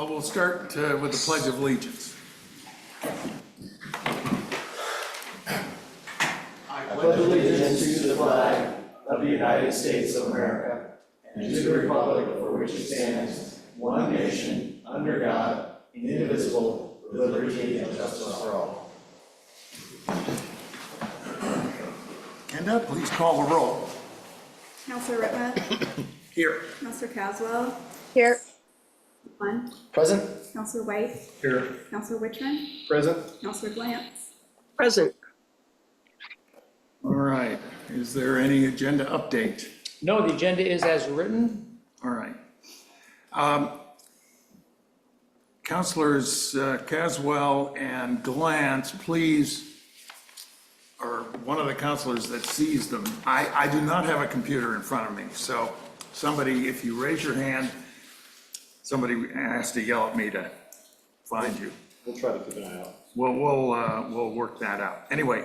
We'll start with the Pledge of Allegiance. I pledge allegiance to the flag of the United States of America and to the republic for which it stands, one nation, under God, indivisible, with liberty and justice for all. Kenda, please call the roll. Counselor Whitman. Here. Counselor Caswell. Here. One. Present. Counselor White. Here. Counselor Wichman. Present. Counselor Glantz. Present. All right. Is there any agenda update? No, the agenda is as written. All right. Councilors Caswell and Glantz, please, or one of the councilors that sees them. I do not have a computer in front of me, so somebody, if you raise your hand, somebody has to yell at me to find you. We'll try to keep an eye out. We'll work that out. Anyway,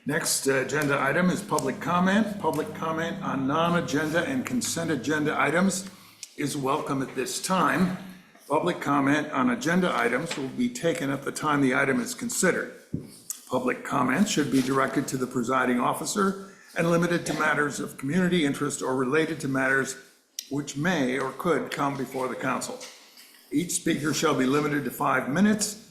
next agenda item is public comment. Public comment on non-agenda and consent agenda items is welcome at this time. Public comment on agenda items will be taken at the time the item is considered. Public comment should be directed to the presiding officer and limited to matters of community interest or related to matters which may or could come before the council. Each speaker shall be limited to 5 minutes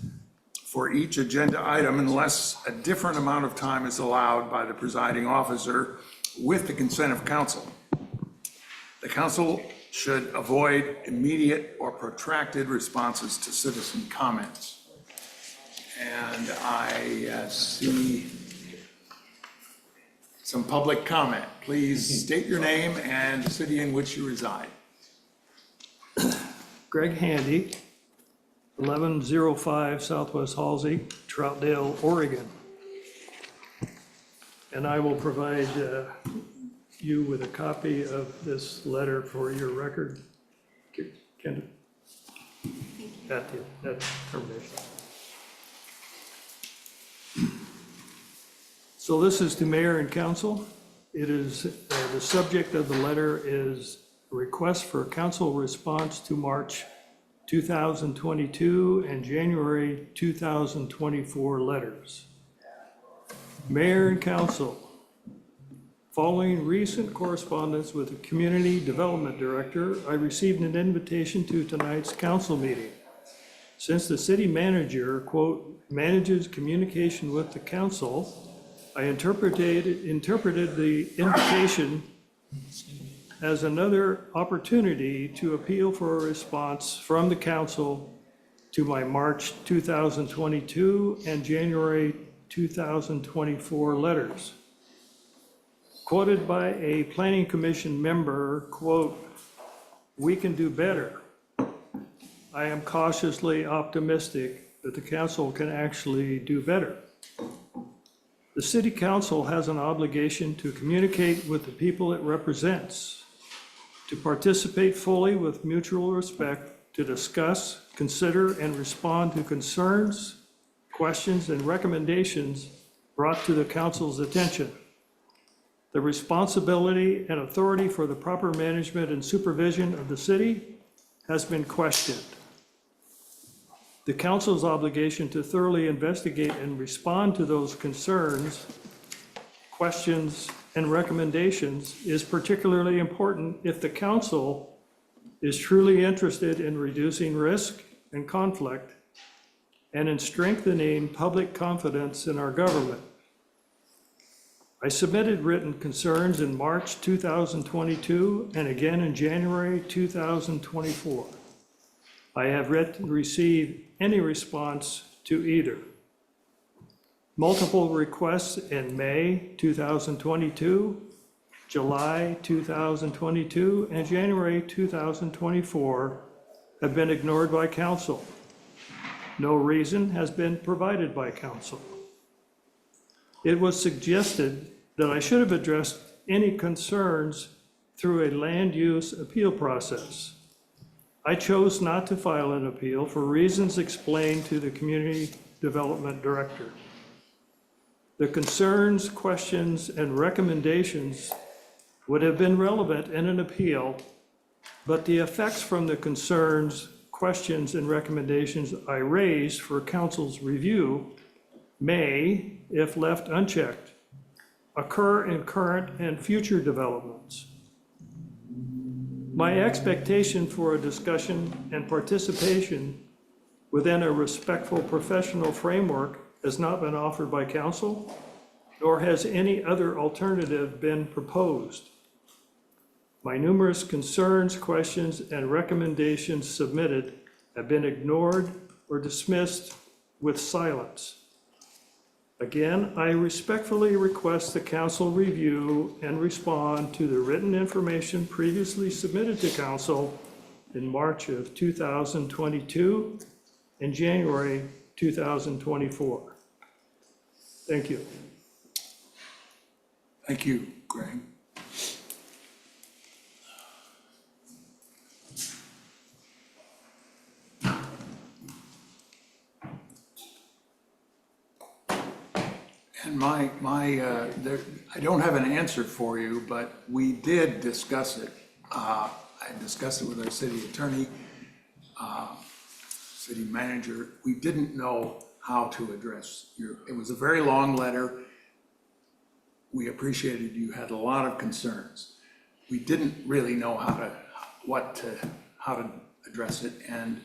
for each agenda item unless a different amount of time is allowed by the presiding officer with the consent of council. The council should avoid immediate or protracted responses to citizen comments. And I see some public comment. Please state your name and the city in which you reside. Greg Handy, 1105 Southwest Halsey, Troutdale, Oregon. And I will provide you with a copy of this letter for your record. Kendra? At termination. So this is to mayor and council. It is, the subject of the letter is a request for council response to March 2022 and January 2024 letters. Mayor and council, following recent correspondence with the community development director, I received an invitation to tonight's council meeting. Since the city manager, quote, manages communication with the council, I interpreted the invitation as another opportunity to appeal for a response from the council to my March 2022 and January 2024 letters. Quoted by a planning commission member, quote, "We can do better." I am cautiously optimistic that the council can actually do better. The city council has an obligation to communicate with the people it represents, to participate fully with mutual respect, to discuss, consider, and respond to concerns, questions, and recommendations brought to the council's attention. The responsibility and authority for the proper management and supervision of the city has been questioned. The council's obligation to thoroughly investigate and respond to those concerns, questions, and recommendations is particularly important if the council is truly interested in reducing risk and conflict and in strengthening public confidence in our government. I submitted written concerns in March 2022 and again in January 2024. I have yet to receive any response to either. Multiple requests in May 2022, July 2022, and January 2024 have been ignored by council. No reason has been provided by council. It was suggested that I should have addressed any concerns through a land use appeal process. I chose not to file an appeal for reasons explained to the community development director. The concerns, questions, and recommendations would have been relevant in an appeal, but the effects from the concerns, questions and recommendations I raise for council's review may, if left unchecked, occur in current and future developments. My expectation for a discussion and participation within a respectful professional framework has not been offered by council, nor has any other alternative been proposed. My numerous concerns, questions, and recommendations submitted have been ignored or dismissed with silence. Again, I respectfully request the council review and respond to the written information previously submitted to council in March of 2022 and January 2024. Thank you. Thank you, Greg. And I don't have an answer for you, but we did discuss it. I discussed it with our city attorney, city manager. We didn't know how to address it was a very long letter. We appreciated you had a lot of concerns. We didn't really know how to address it. And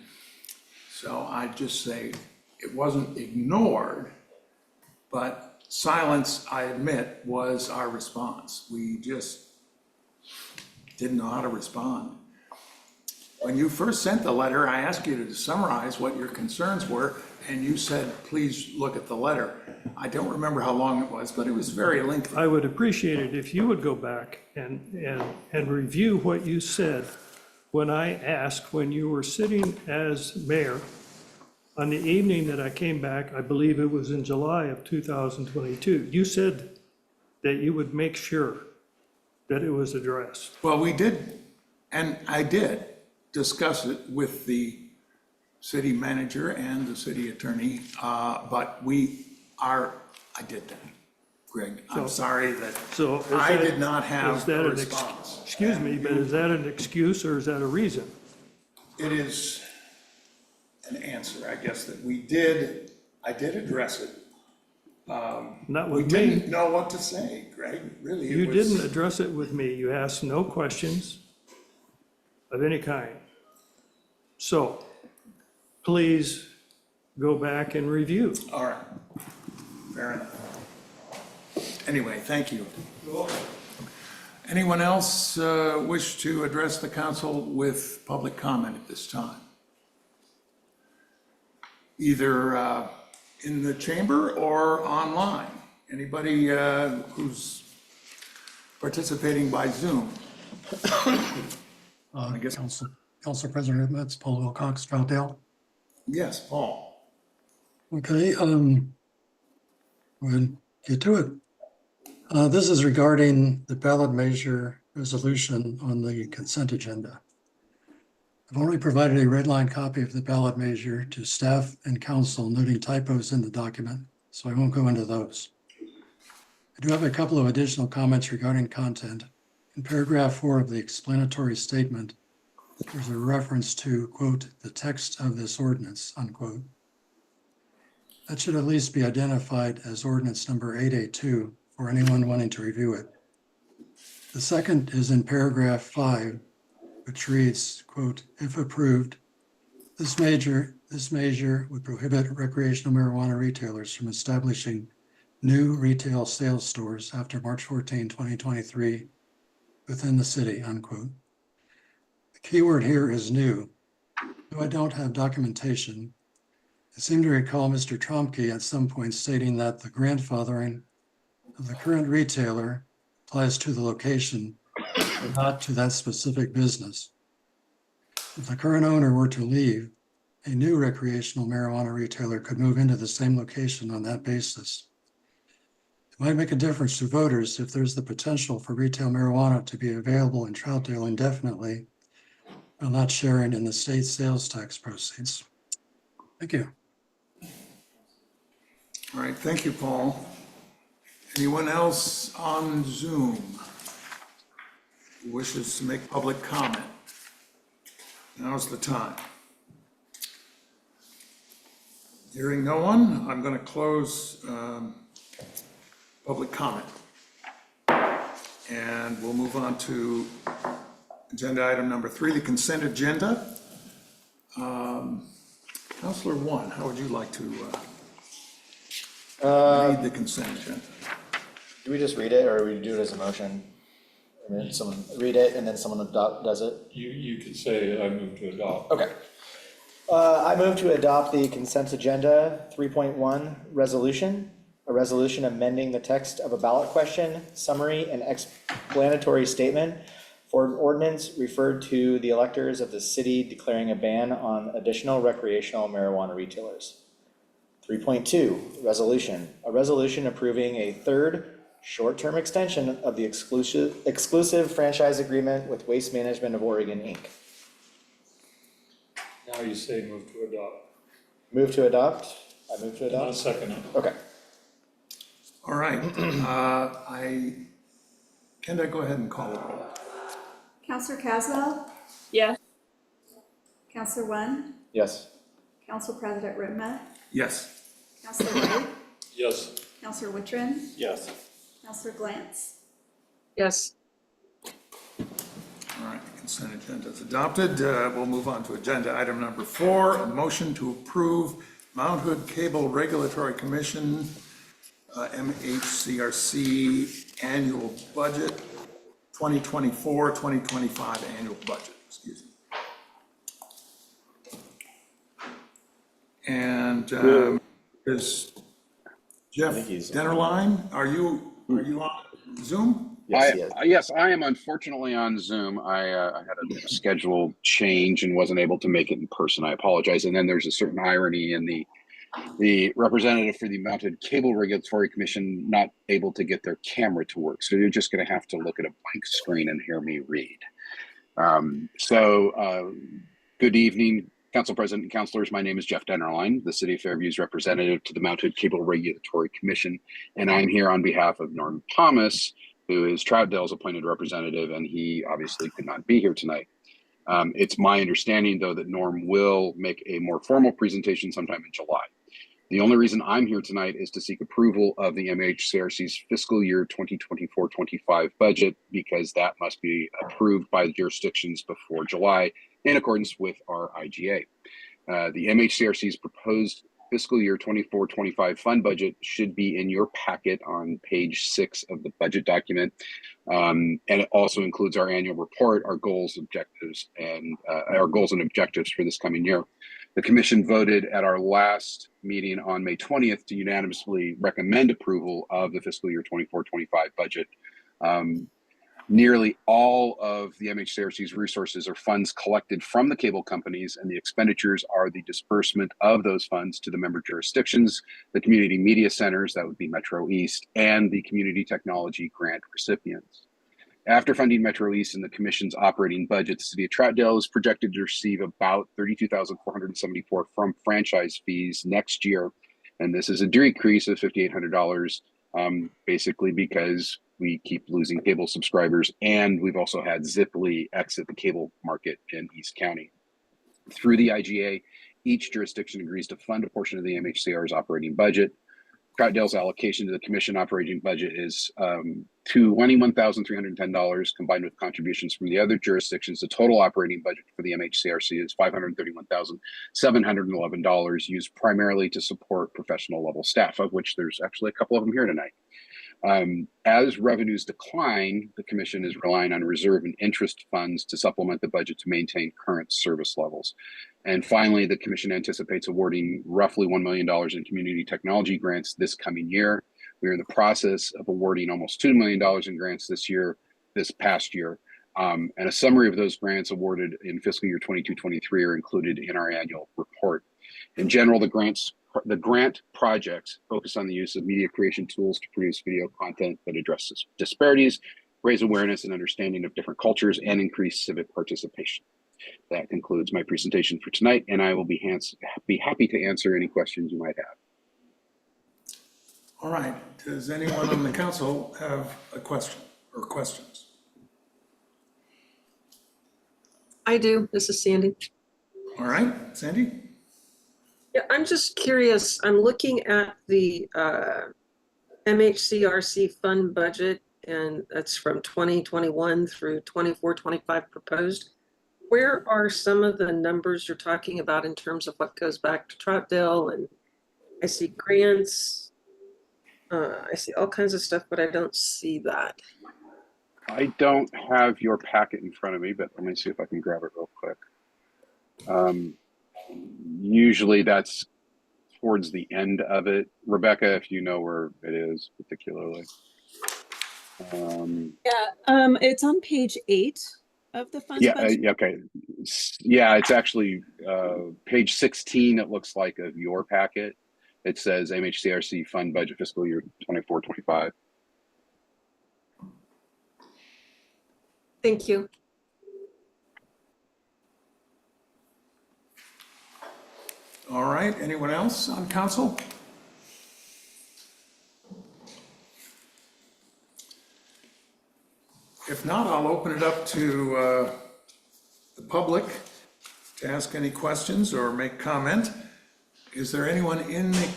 so I just say it wasn't ignored, but silence, I admit, was our response. We just didn't know how to respond. When you first sent the letter, I asked you to summarize what your concerns were, and you said, please look at the letter. I don't remember how long it was, but it was very lengthy. I would appreciate it if you would go back and review what you said when I asked, when you were sitting as mayor, on the evening that I came back, I believe it was in July of 2022, you said that you would make sure that it was addressed. Well, we did, and I did discuss it with the city manager and the city attorney, but I did that, Greg. I'm sorry that So is I that- did not have is that a an response. Excuse me, but is that an excuse or is that a reason? It is an answer, I guess, that I did address it. Not We with me. didn't know what to say, Greg, really. You didn't address it with me. You asked no questions of any kind. So please go back and review. All right, fair enough. Anyway, thank you. Anyone else wish to address the council with public comment at this time? Either in the chamber or online. Anybody who's participating by Zoom? I guess, Council President, that's Paul Wilcox, Troutdale. yes, Paul. Okay, we'll get to it. This is regarding the ballot measure resolution on the consent agenda. I've already provided a red line copy of the ballot measure to staff and council, noting typos in the document, so I won't go into those. I do have a couple of additional comments regarding content. In paragraph 4 of the explanatory statement, there's a reference to, quote, the text of this ordinance, unquote. That should at least be identified as ordinance number 882 for anyone wanting to review it. The second is in paragraph 5, which reads, quote, if approved, this measure would prohibit recreational marijuana retailers from establishing new retail sales stores after March 14, 2023 within the city, unquote. The key word here is new. Though I don't have documentation, I seem to recall Mr. Tromke at some point stating that the grandfathering of the current retailer applies to the location, but not to that specific business. If the current owner were to leave, a new recreational marijuana retailer could move into the same location on that basis. It might make a difference to voters if there's the potential for retail marijuana to be available in Troutdale indefinitely, while not sharing in the state sales tax proceeds. Thank you. All right, thank you, Paul. Anyone else on Zoom who wishes to make public comment? Now's the time. Hearing no one, I'm going to close public comment. And we'll move on to agenda item number 3, the consent agenda. Counselor One, how would you like to read the consent agenda? Do we just read it, or we do it as a motion? And then someone read it, and then someone does it? You could say I move to adopt. Okay. I move to adopt the consent agenda 3.1 resolution, a resolution amending the text of a ballot question, summary, and explanatory statement for an ordinance referred to the electors of the city declaring a ban on additional recreational marijuana retailers. 3.2 resolution, a resolution approving a third short-term extension of the exclusive franchise agreement with Waste Management of Oregon, Inc. Now you say move to adopt. Move to adopt. I move to And I'll adopt. second it. Okay. All right, can I go ahead and call the roll? Counselor Caswell, Yes. Counselor One, Yes. Council President Ritma, Yes. Counselor White, Yes. Counselor Wittrin, Yes. Counselor Glantz. Yes. All right, the consent agenda is adopted. We'll move on to agenda item number 4, a motion to approve Mount Hood Cable Regulatory Commission, MHCRC annual budget, 2024-2025 annual budget, excuse me. And is Jeff Dennerline, are you on Zoom? Yes, he is. Yes, I am unfortunately on Zoom. I had a schedule change and wasn't able to make it in person. I apologize. And then there's a certain irony in the representative for the Mounted Cable Regulatory Commission not able to get their camera to work. So you're just going to have to look at a blank screen and hear me read. Good evening, Council President and Councilors. My name is Jeff Dennerline, the City of Fairview's representative to the Mounted Cable Regulatory Commission. And I'm here on behalf of Norm Thomas, who is Troutdale's appointed representative, and he obviously could not be here tonight. It's my understanding, though, that Norm will make a more formal presentation sometime in July. The only reason I'm here tonight is to seek approval of the MHCRC's fiscal year 2024-25 budget, because that must be approved by the jurisdictions before July in accordance with our IGA. The MHCRC's proposed fiscal year 24-25 fund budget should be in your packet on page 6 of the budget document. And it also includes our annual report, our goals, objectives, and our goals and objectives for this coming year. The Commission voted at our last meeting on May 20th to unanimously recommend approval of the fiscal year 24-25 budget. Nearly all of the MHCRC's resources are funds collected from the cable companies, and the expenditures are the disbursement of those funds to the member jurisdictions, the community media centers, that would be Metro East, and the community technology grant recipients. After funding Metro East and the Commission's operating budget, the City of Troutdale is projected to receive about $32,474 from franchise fees next year. And this is a decrease of $5,800, basically because we keep losing cable subscribers, and we've also had Ziply exit the cable market in East County. Through the IGA, each jurisdiction agrees to fund a portion of the MHCR's operating budget. Troutdale's allocation to the Commission operating budget is $21,310, combined with contributions from the other jurisdictions. The total operating budget for the MHCRC is $531,711, used primarily to support professional level staff, of which there's actually a couple of them here tonight. As revenues decline, the Commission is relying on reserve and interest funds to supplement the budget to maintain current service levels. And finally, the Commission anticipates awarding roughly $1 million in community technology grants this coming year. We are in the process of awarding almost $2 million in grants this past year. And a summary of those grants awarded in fiscal year 22-23 are included in our annual report. In general, the grant projects focus on the use of media creation tools to produce video content that addresses disparities, raise awareness and understanding of different cultures, and increase civic participation. That concludes my presentation for tonight, and I will be happy to answer any questions you might have. All right, does anyone on the council have a question or questions? I do. This is Sandy. All right, Sandy? Yeah, I'm just curious. I'm looking at the MHCRC fund budget, and that's from 2021 through 24-25 proposed. Where are some of the numbers you're talking about in terms of what goes back to Troutdale? And I see grants. I see all kinds of stuff, but I don't see that. I don't have your packet in front of me, but let me see if I can grab it real quick. Usually that's towards the end of it. Rebecca, if you know where it is particularly. It's on page 8 of the funds Yeah, budget. okay. Yeah, it's actually page 16, it looks like, of your packet. It says MHCRC fund budget fiscal year 24-25. Thank you. All right, anyone else on council? If not, I'll open it up to the public to ask any questions or make comment. Is there anyone in the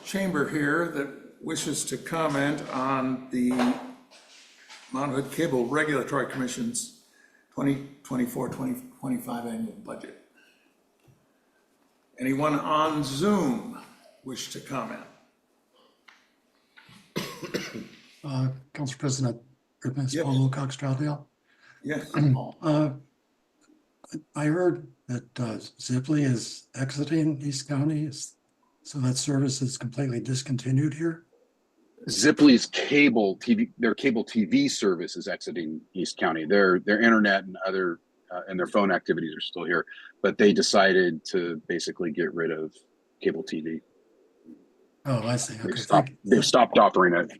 chamber here that wishes to comment on the Mount Hood Cable Regulatory Commission's 2024-2025 annual budget? Anyone on Zoom wish to comment? Council President, Ms. Yes. Paul Wilcox, Troutdale. Yes. I heard that Zipley is exiting East County, so that service is completely discontinued here? Zipley's cable TV service is exiting East County. Their internet and other and their phone activities are still here, but they decided to basically get rid of cable TV. Oh, I see. Okay, They've stopped offering it.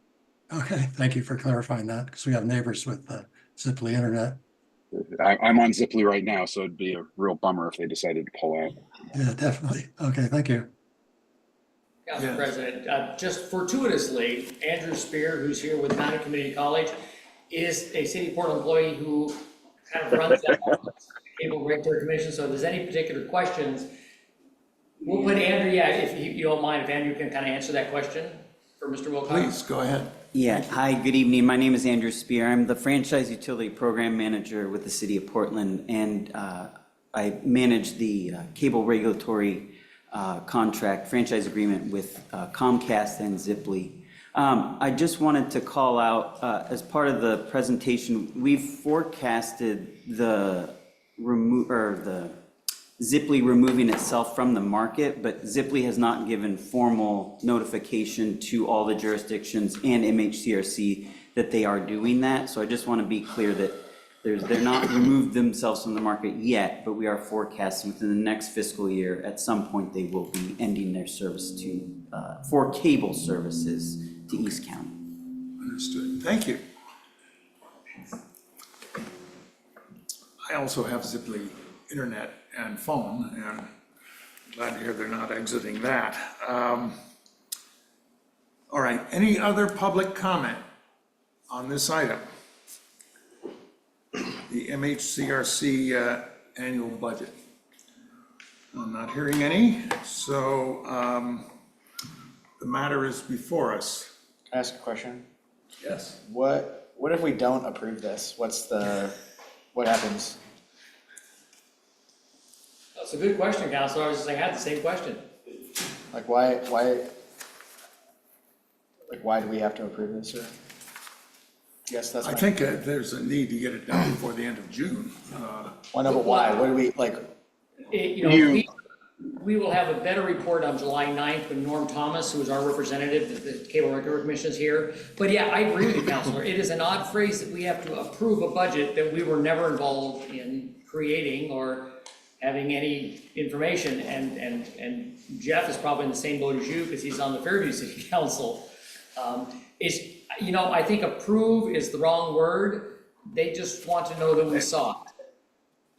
Okay, thank you for clarifying that, because we have neighbors with Zipley internet. I'm on Zipley right now, so it'd be a real bummer if they decided to pull out. Yeah, definitely. Okay, thank you. Council Yes. President, just fortuitously, Andrew Spear, who's here with Mountain Community College, is a City Port employee who kind of runs that Cable Regulatory Commission. So if there's any particular questions, we'll put Andrew, if you don't mind, if Andrew can kind of answer that question for Mr. Wilcox. Please, go ahead. Yeah, hi, good evening. My name is Andrew Spear. I'm the Franchise Utility Program Manager with the City of Portland, and I manage the cable regulatory contract franchise agreement with Comcast and Zipley. I just wanted to call out, as part of the presentation, we've forecasted the Zipley removing itself from the market, but Zipley has not given formal notification to all the jurisdictions and MHCRC that they are doing that. So I just want to be clear that they're not removed themselves from the market yet, but we are forecasting within the next fiscal year, at some point, they will be ending their service to for cable services to East County. Understood. Thank you. I also have Zipley internet and phone, and glad to hear they're not exiting that. All right, any other public comment on this item? The MHCRC annual budget. I'm not hearing any, so the matter is before us. Can I ask a question? Yes. What if we don't approve this? What happens? That's a good question, Counselor. I had the same question. Like why do we have to approve this, or? I guess that's I my. think there's a need to get it done before the end of June. Well, no, but why? What do we, like, We will have a better report on July 9th when Norm Thomas, who is our representative, the Cable Regulatory Commission, is here. But yeah, I agree with you, Counselor. It is an odd phrase that we have to approve a budget that we were never involved in creating or having any information. And Jeff is probably in the same boat as you because he's on the Fairview City Council. I think approve is the wrong word. They just want to know that we saw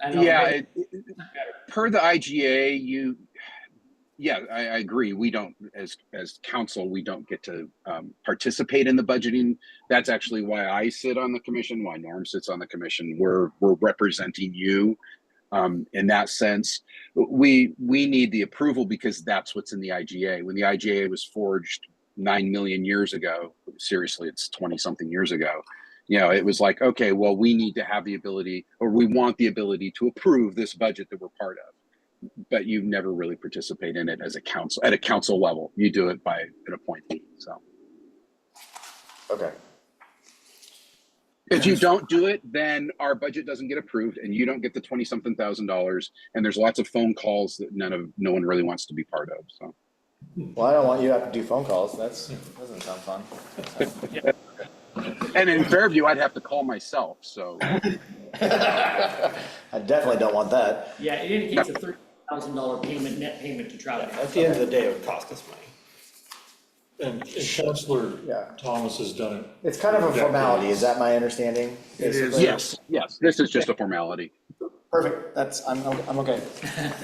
it. Per the IGA, I agree. We don't, as council, we don't get to participate in the budgeting. That's actually why I sit on the commission, why Norm sits on the commission. We're representing you In that sense, we need the approval because that's what's in the IGA. When the IGA was forged 9 million years ago, seriously, it's 20 something years ago, it was like, okay, well, we need to have the ability, or we want the ability to approve this budget that we're part of. But you never really participate in it as a council, at a council level. You do it by an appointee, so. Okay. If you don't do it, then our budget doesn't get approved and you don't get the 20-something $1,000. And there's lots of phone calls that no one really wants to be part of, so. Well, I don't want you to have to do phone calls. Doesn't sound fun. And in Fairview, I'd have to call myself, so. I definitely don't want that. Yeah, it indicates a $30,000 payment, net payment to Troutdale. At the end of the day, it would cost us money. And Councilor Yeah. Thomas has done it. It's kind of a formality. Is that my understanding? It is. Basically? Yes, this is just a formality. Perfect. I'm okay.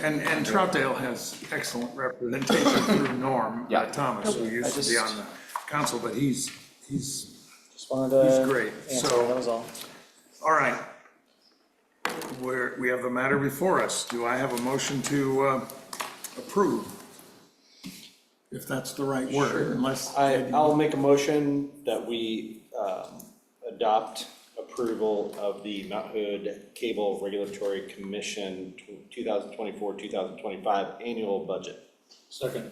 And Troutdale has excellent representation through Norm Thomas, who used to be on the council, but he's Just wanted to. He's great. Answer, So- that was all. all right. We have the matter before us. Do I have a motion to approve? If that's the right word, unless. I'll make a motion that we adopt approval of the Mount Hood Cable Regulatory Commission 2024-2025 annual budget. Second.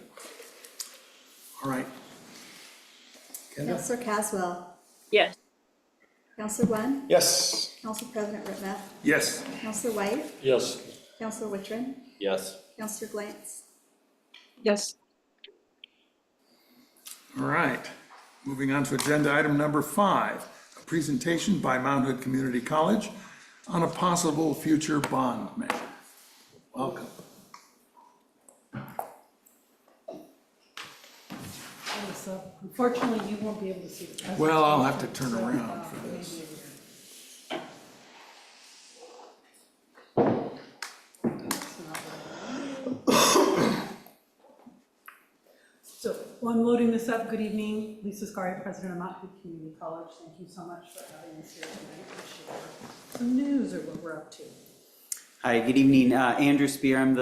All right. Counselor Caswell, Yes. Counselor Glenn, Yes. Council President Whitmer, Yes. Counselor White, Yes. Counselor Wittrin, Yes. Counselor Glantz. Yes. All right. Moving on to agenda item number 5, a presentation by Mount Hood Community College on a possible future bond measure. Welcome. So unfortunately, you won't be able to see the presentation. Well, I'll have to turn around for maybe this. in here. That's not what I want. So while I'm loading this up, good evening. Lisa Scari, President of Mount Hood Community College. Thank you so much for having us here tonight to share some news or what we're up to. Hi, good evening. Andrew Spear. I'm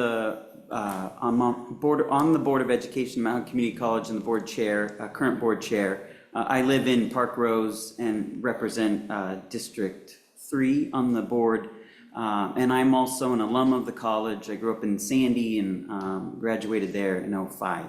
on the Board of Education, Mount Hood Community College, and the board chair, current board chair. I live in Park Rose and represent District 3 on the board. And I'm also an alum of the college. I grew up in Sandy and graduated there in 2005.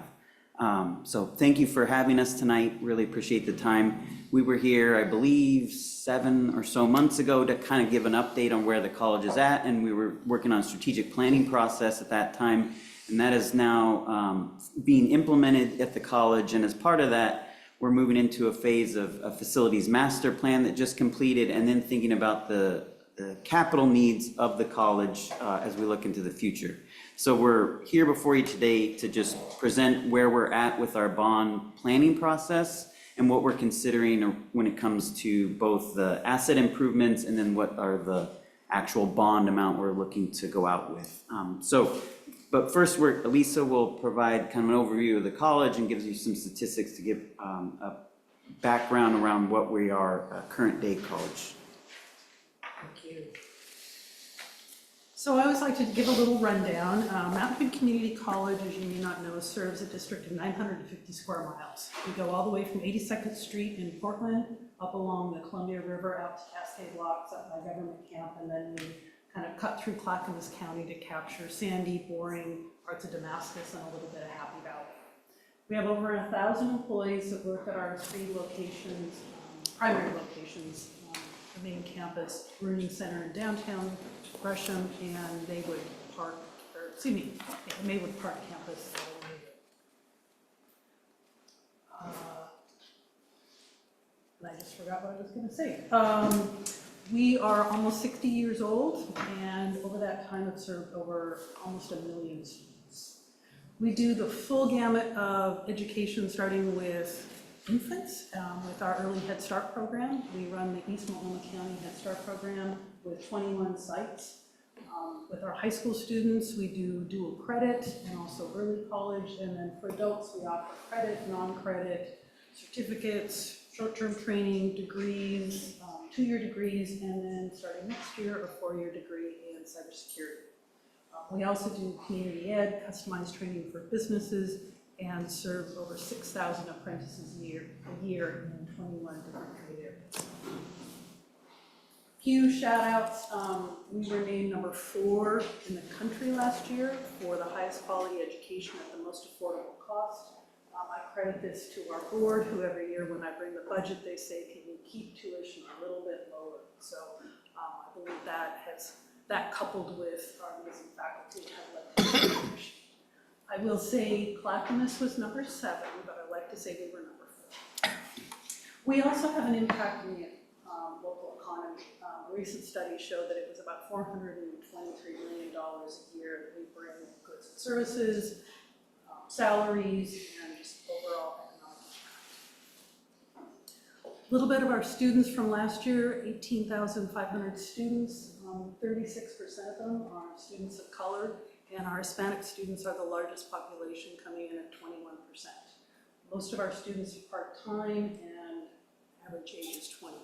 So thank you for having us tonight. Really appreciate the time. We were here, I believe, 7 or so months ago to kind of give an update on where the college is at, and we were working on a strategic planning process at that time, and that is now being implemented at the college, and as part of that, we're moving into a phase of a facilities master plan that just completed, and then thinking about the capital needs of the college as we look into the future. So we're here before you today to just present where we're at with our bond planning process and what we're considering when it comes to both the asset improvements and then what are the actual bond amount we're looking to go out with. But first, Elisa will provide kind of an overview of the college and gives you some statistics to give a background around what we are, a current day college. Thank you. So I always like to give a little rundown. Mount Hood Community College, as you may not know, serves a district of 950 square miles. We go all the way from 82nd Street in Portland, up along the Columbia River, out to Cascade Locks, up by Government Camp, and then we kind of cut through Clackamas County to capture Sandy, Boring, parts of Damascus, and a little bit of Happy Valley. We have over 1,000 employees that work at our 3 locations, primary locations, the main campus, Rooney Center in downtown Gresham, and Maywood Park campus. And I just forgot what I was going to say. We are almost 60 years old, and over that time have served over almost 1 million students. We do the full gamut of education, starting with infants, with our early Head Start program. We run the East Multnomah County Head Start program with 21 sites. With our high school students, we do dual credit and also early college, and then for adults, we offer credit, non-credit, certificates, short-term training, degrees, 2-year degrees, and then starting next year, a 4-year degree in cybersecurity. We also do community ed, customized training for businesses, and serve over 6,000 apprentices a year in 21 different trade areas. Few shout outs, we were named number 4 in the country last year for the highest quality education at the most affordable cost. I credit this to our board, who every year when I bring the budget, they say, can you keep tuition a little bit lower? So I believe that coupled with our amazing faculty have led to this position. I will say Clackamas was number 7, but I like to say we were number 4. We also have an impact in the local economy. Recent studies show that it was about $423 million a year that we bring goods and services, salaries, and just overall economic impact. A little bit of our students from last year, 18,500 students, 36% of them are students of color, and our Hispanic students are the largest population, coming in at 21%. Most of our students are part-time, and average age is 28.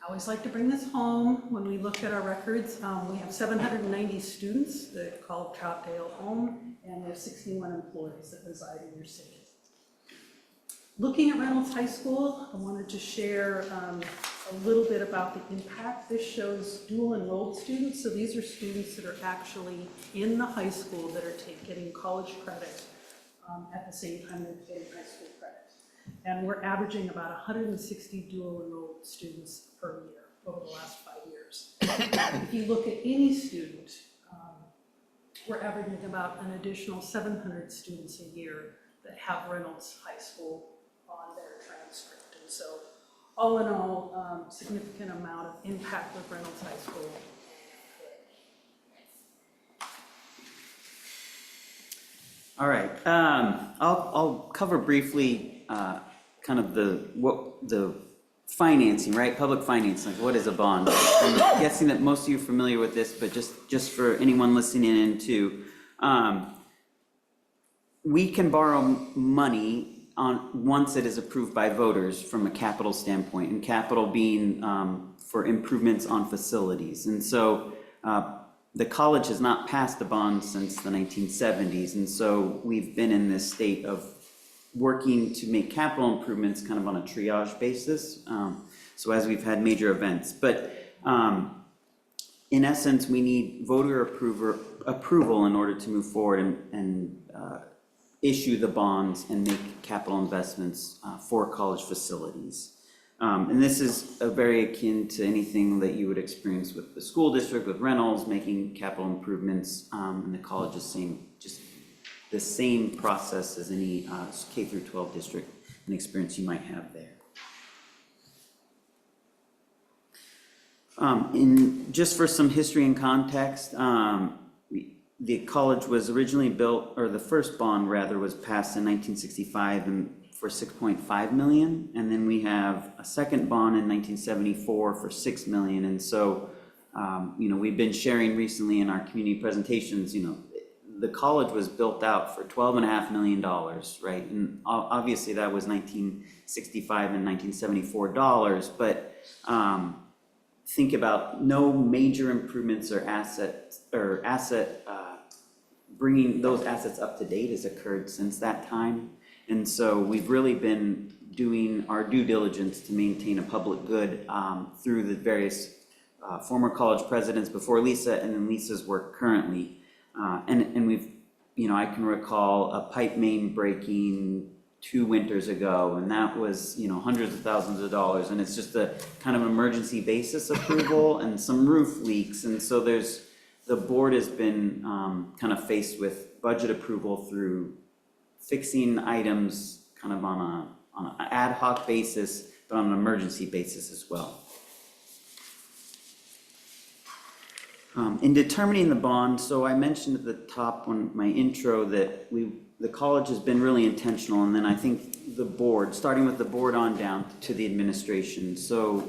I always like to bring this home when we look at our records. We have 790 students that call Troutdale home, and there's 61 employees that reside in your city. Looking at Reynolds High School, I wanted to share a little bit about the impact. This shows dual enrolled students. So these are students that are actually in the high school that are getting college credit at the same time they're getting high school credit. And we're averaging about 160 dual enrolled students per year over the last 5 years. If you look at any student, we're averaging about an additional 700 students a year that have Reynolds High School on their transcript. And so all in all, significant amount of impact with Reynolds High School. All right, I'll cover briefly kind of the financing, right? Public financing, like what is a bond? I'm guessing that most of you are familiar with this, but just for anyone listening in too, we can borrow money once it is approved by voters from a capital standpoint, and capital being for improvements on facilities. And so the college has not passed a bond since the 1970s, and so we've been in this state of working to make capital improvements kind of on a triage basis, so as we've had major events. But in essence, we need voter approval in order to move forward and issue the bonds and make capital investments for college facilities. And this is very akin to anything that you would experience with the school district, with Reynolds, making capital improvements, and the college is just the same process as any K through 12 district and experience you might have there. Just for some history and context, the college was originally built, or the first bond rather was passed in 1965 and for $6.5 million, and then we have a second bond in 1974 for $6 million. And so, we've been sharing recently in our community presentations, the college was built out for $12.5 million, right? And obviously that was 1965 and 1974 dollars, but think about no major improvements or bringing those assets up to date has occurred since that time. And so we've really been doing our due diligence to maintain a public good through the various former college presidents before Lisa, and then Lisa's work currently. And we've, I can recall a pipe main breaking 2 winters ago, and that was, hundreds of thousands of dollars, and it's just a kind of emergency basis approval and some roof leaks. And so the board has been kind of faced with budget approval through fixing items kind of on an ad hoc basis, but on an emergency basis as well. In determining the bond, so I mentioned at the top on my intro that the college has been really intentional, and then I think the board, starting with the board on down to the administration. So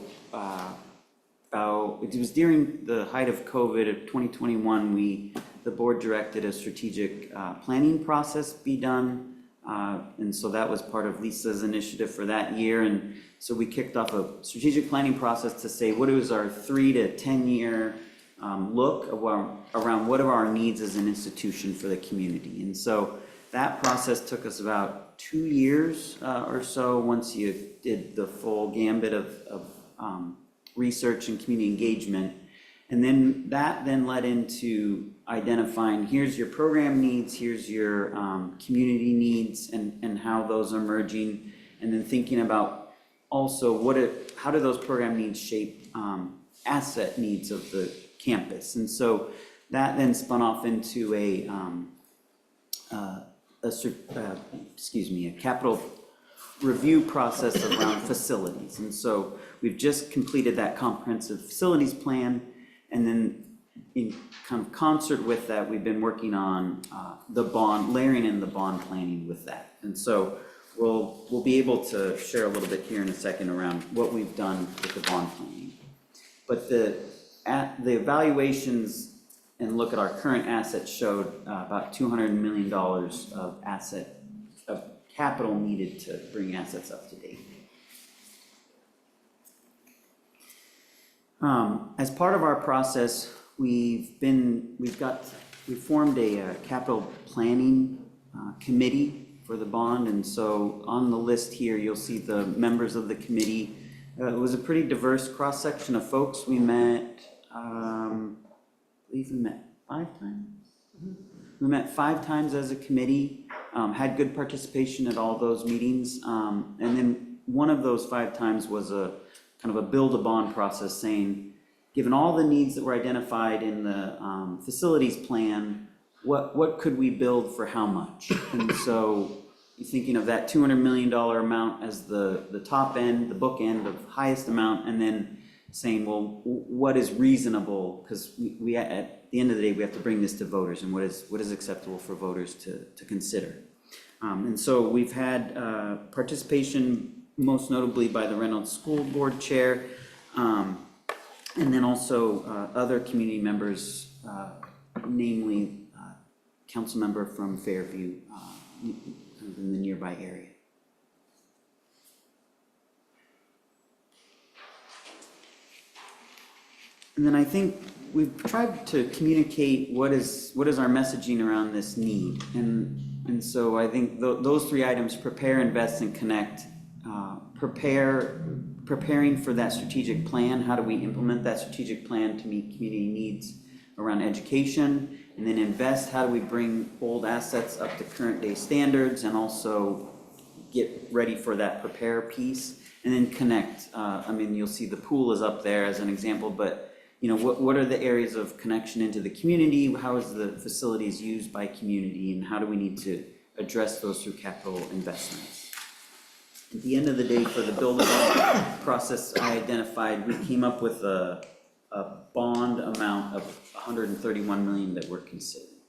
it was during the height of COVID of 2021, the board directed a strategic planning process be done, and so that was part of Lisa's initiative for that year. And so we kicked off a strategic planning process to say, what is our 3 to 10 year look around what are our needs as an institution for the community. And so that process took us about 2 years or so once you did the full gambit of research and community engagement. And then that led into identifying, here's your program needs, here's your community needs, and how those are merging. And then thinking about also how do those program needs shape asset needs of the campus. And so that then spun off into a capital review process around facilities. And so we've just completed that comprehensive facilities plan, and then in kind of concert with that, we've been working on layering in the bond planning with that. And so we'll be able to share a little bit here in a second around what we've done with the bond planning. But the evaluations and look at our current assets showed about $200 million of capital needed to bring assets up to date. As part of our process, we formed a capital planning committee for the bond, and so on the list here you'll see the members of the committee. It was a pretty diverse cross section of folks. We met, I believe we met 5 times. We met 5 times as a committee, had good participation at all those meetings, and then one of those 5 times was a kind of a build a bond process, saying, given all the needs that were identified in the facilities plan, what could we build for how much? And so you're thinking of that $200 million amount as the top end, the bookend of highest amount, and then saying, well, what is reasonable? Because we at the end of the day, we have to bring this to voters, and what is acceptable for voters to consider. And so we've had participation, most notably by the Reynolds School Board Chair, and then also other community members, namely council member from Fairview, in the nearby area. And then I think we've tried to communicate what is our messaging around this need, and so I think those 3 items: prepare, invest, and connect. Preparing for that strategic plan. How do we implement that strategic plan to meet community needs around education? And then invest. How do we bring old assets up to current day standards and also get ready for that prepare piece? And then connect. I mean, you'll see the pool is up there as an example, but what are the areas of connection into the community? How is the facilities used by community, and how do we need to address those through capital investments? At the end of the day, for the build-a-bond process I identified, we came up with a bond amount of $131 million that we're considering.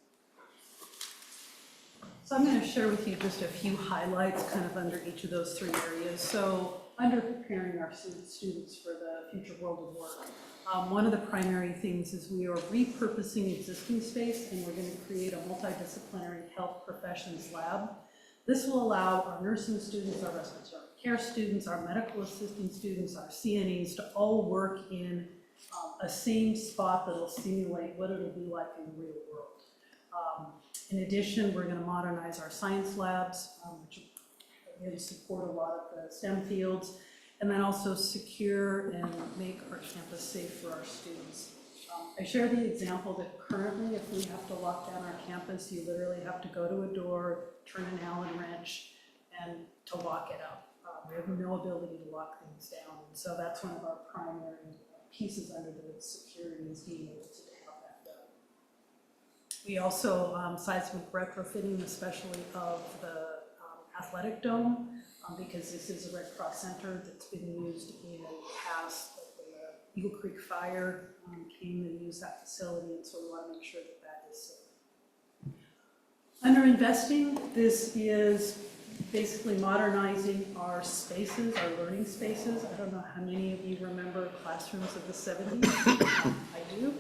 So I'm going to share with you just a few highlights kind of under each of those 3 areas. So under preparing our students for the future world of work, one of the primary things is we are repurposing existing space, and we're going to create a multidisciplinary health professions lab. This will allow our nursing students, our respiratory care students, our medical assisting students, our CNEs to all work in a same spot that will simulate what it'll be like in the real world. In addition, we're going to modernize our science labs, which again support a lot of the STEM fields, and then also secure and make our campus safe for our students. I share the example that currently, if we have to lock down our campus, you literally have to go to a door, turn an Allen wrench, and to lock it up. We have no ability to lock things down, and so that's one of our primary pieces under the security, is being able to have that done. We also seismic retrofitting, especially of the athletic dome, because this is a Red Cross center that's been used in past, like when the Eagle Creek Fire came and used that facility, and so we want to make sure that that is safe. Under investing, this is basically modernizing our spaces, our learning spaces. I don't know how many of you remember classrooms of the 70s. I do.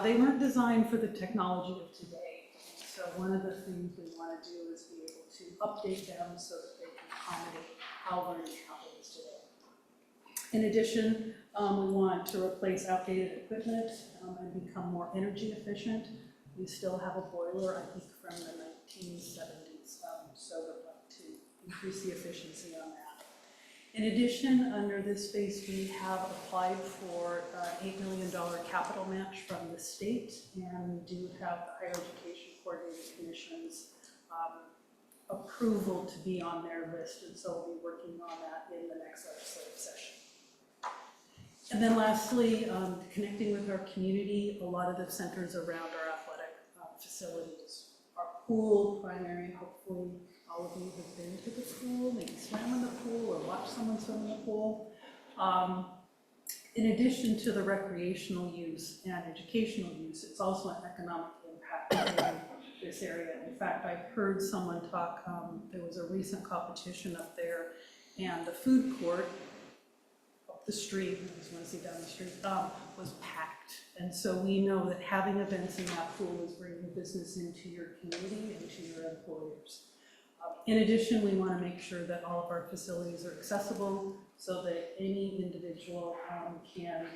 They weren't designed for the technology of today. So one of the things we want to do is be able to update them so that they can accommodate how learning happens today. In addition, we want to replace outdated equipment and become more energy efficient. We still have a boiler, I think, from the 1970s, so we'd like to increase the efficiency on that. In addition, under this space, we have applied for an $8 million capital match from the state, and do have the Higher Education Coordinating Commission's approval to be on their list, and so we'll be working on that in the next legislative session. And then lastly, connecting with our community, a lot of the centers around our athletic facilities. Our pool, primary, hopefully all of you have been to the pool, maybe swam in the pool or watched someone swim in the pool. In addition to the recreational use and educational use, it's also an economic impact in this area. In fact, I heard someone talk, there was a recent competition up there, and the food court up the street, I just want to see down the street, was packed. And so we know that having events in that pool is bringing business into your community and to your employers. In addition, we want to make sure that all of our facilities are accessible so that any individual can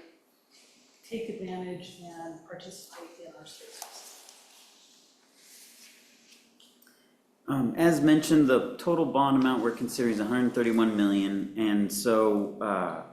take advantage and participate in our spaces. As mentioned, the total bond amount we're considering is $131 million, and so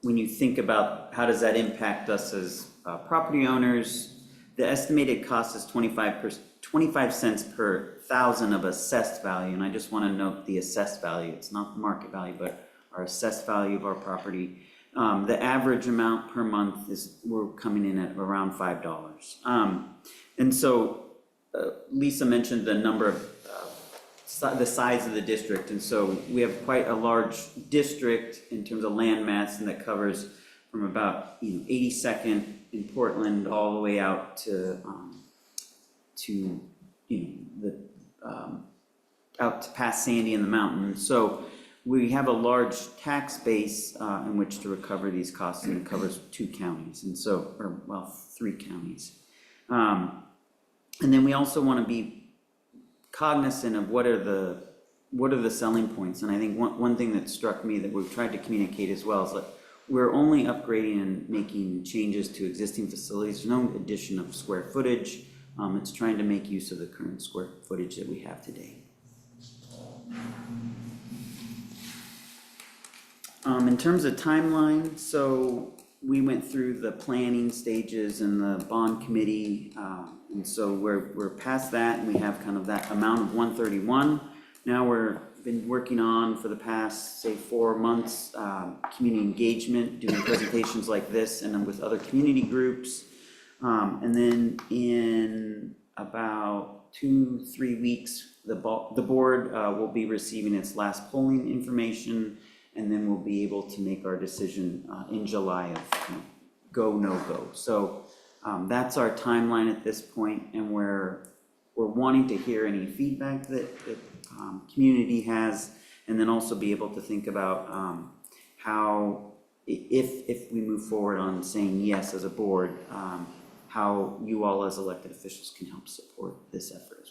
when you think about how does that impact us as property owners, the estimated cost is 25 cents per thousand of assessed value, and I just want to note the assessed value. It's not the market value, but our assessed value of our property. The average amount per month is, we're coming in at around $5. And so Lisa mentioned the number of the size of the district, and so we have quite a large district in terms of land mass, and that covers from about 82nd in Portland all the way out to out to past Sandy in the mountains. So we have a large tax base in which to recover these costs, and it covers 2 counties, and so, or well, 3 counties. And then we also want to be cognizant of what are the selling points. And I think one thing that struck me that we've tried to communicate as well is that we're only upgrading and making changes to existing facilities. There's no addition of square footage. It's trying to make use of the current square footage that we have today. In terms of timeline, so we went through the planning stages and the bond committee, and so we're past that, and we have kind of that amount of 131. Now we're been working on for the past, say, 4 months, community engagement, doing presentations like this, and then with other community groups. And then in about 2-3 weeks, the board will be receiving its last polling information, and then we'll be able to make our decision in July of go, no go. So that's our timeline at this point, and we're wanting to hear any feedback that community has, and then also be able to think about how, if we move forward on saying yes as a board, how you all as elected officials can help support this effort as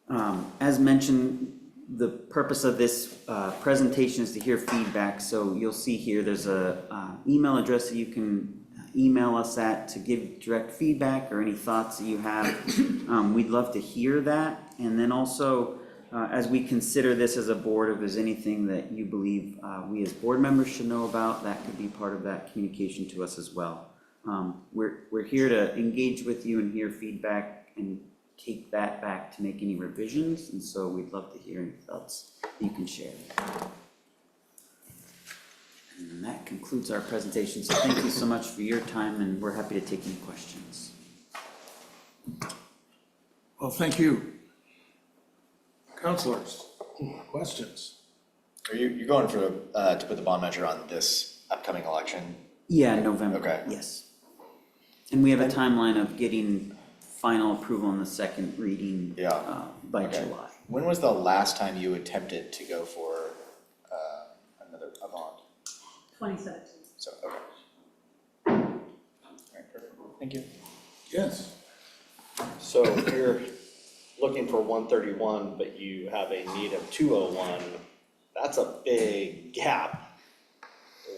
well. As mentioned, the purpose of this presentation is to hear feedback. So you'll see here there's a email address that you can email us at to give direct feedback or any thoughts that you have. We'd love to hear that. And then also, as we consider this as a board, if there's anything that you believe we as board members should know about, that could be part of that communication to us as well. We're here to engage with you and hear feedback and take that back to make any revisions, and so we'd love to hear any thoughts that you can share. And that concludes our presentation, so thank you so much for your time, and we're happy to take any questions. Well, thank you. Councilors, questions? Are you're going for to put the bond measure on this upcoming election? Yeah, November. Okay. Yes. And we have a timeline of getting final approval on the second reading by July. When was the last time you attempted to go for a bond? 2017. So, okay. All right, perfect. Thank you. Yes. So you're looking for 131, but you have a need of 201, that's a big gap.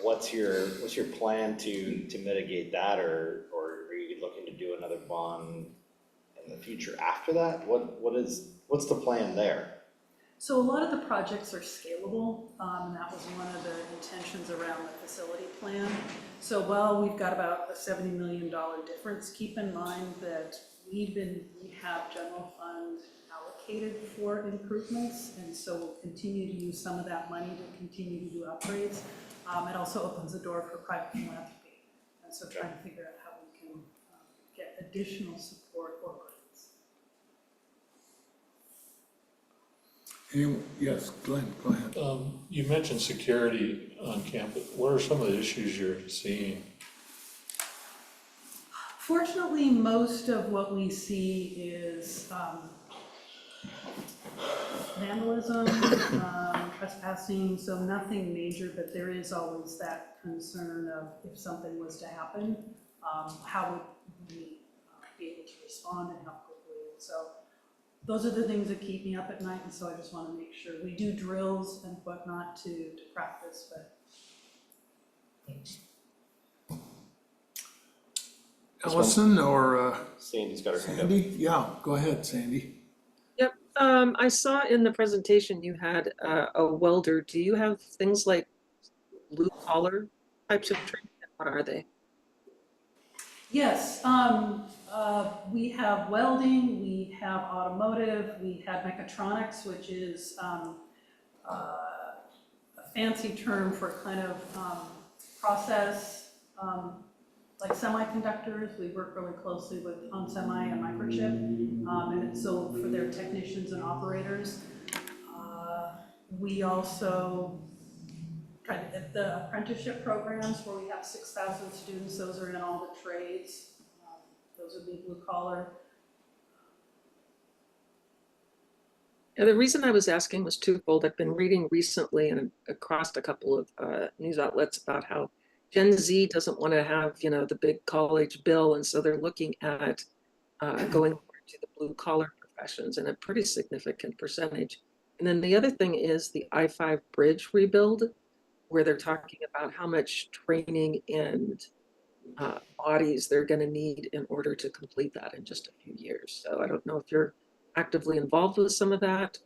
What's your plan to mitigate that, or are you looking to do another bond in the future after that? What's the plan there? So a lot of the projects are scalable, and that was one of the intentions around the facility plan. So while we've got about a $70 million difference, keep in mind that we have general fund allocated for improvements, and so we'll continue to use some of that money to continue to do upgrades. It also opens the door for private philanthropy, and so trying to figure out how we can get additional support or grants. Yes, Glenn, go ahead. You mentioned security on campus. What are some of the issues you're seeing? Fortunately, most of what we see is vandalism, trespassing, so nothing major, but there is always that concern of if something was to happen, how would we be able to respond and how quickly? So those are the things that keep me up at night, and so I just want to make sure we do drills and whatnot to practice, but. Thanks. Ellison or Sandy's got her hand up. Sandy? Yeah, go ahead, Sandy. Yep, I saw in the presentation you had a welder. Do you have things like blue collar types of training? What are they? Yes, we have welding, we have automotive, we have mechatronics, which is a fancy term for kind of process, like semiconductors. We work really closely with onsemi and microchip, and so for their technicians and operators. We also try to get the apprenticeship programs where we have 6,000 students. Those are in all the trades. Those would be blue collar. Yeah, the reason I was asking was twofold. I've been reading recently and across a couple of news outlets about how Gen Z doesn't want to have, the big college bill, and so they're looking at going to the blue collar professions in a pretty significant percentage. And then the other thing is the I-5 bridge rebuild, where they're talking about how much training and bodies they're going to need in order to complete that in just a few years. So I don't know if you're actively involved with some of that.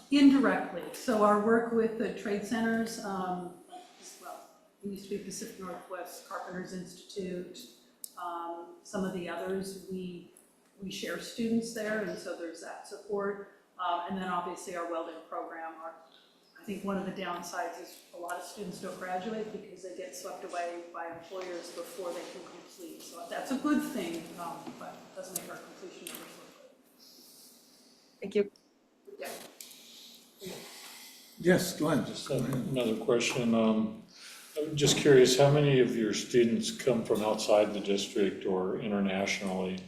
Indirectly. So our work with the trade centers, it used to be Pacific Northwest Carpenters Institute, some of the others, we share students there, and so there's that support. And then obviously our welding program, I think one of the downsides is a lot of students don't graduate because they get swept away by employers before they can complete. So that's a good thing, but it doesn't make our completion numbers look good. Thank you. Yeah. Yes, Glenn. Just another question. I'm just curious, how many of your students come from outside the district or internationally?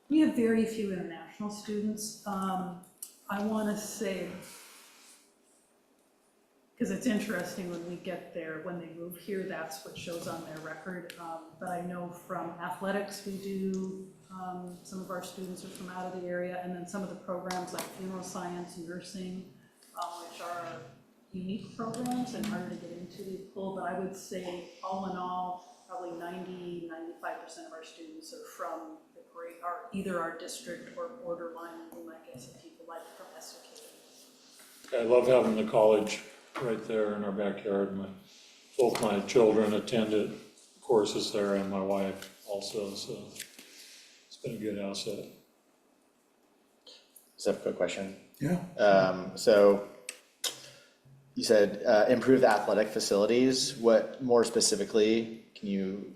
We have very few international students. I want to say, because it's interesting when we get there, when they move here, that's what shows on their record. But I know from athletics, we do, some of our students are from out of the area, and then some of the programs like funeral science and nursing, which are unique programs and harder to get into the pool. But I would say all in all, probably 90–95% of our students are from either our district or borderline, we might get some people like from SOK. I love having the college right there in our backyard. Both my children attended courses there and my wife also, so it's been a good asset. Just have a quick question. Yeah. So you said improve the athletic facilities. What more specifically can you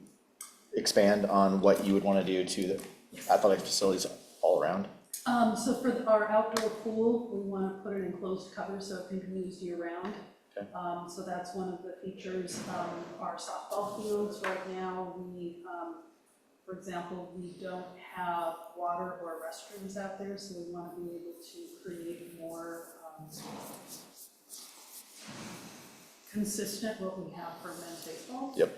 expand on what you would want to do to the athletic facilities all around? So for our outdoor pool, we want to put an enclosed cover so it can be used year round. Okay. So that's one of the features. Our softball fields right now, for example, we don't have water or restrooms out there, so we want to be able to create more consistent what we have for men's baseball. Yep.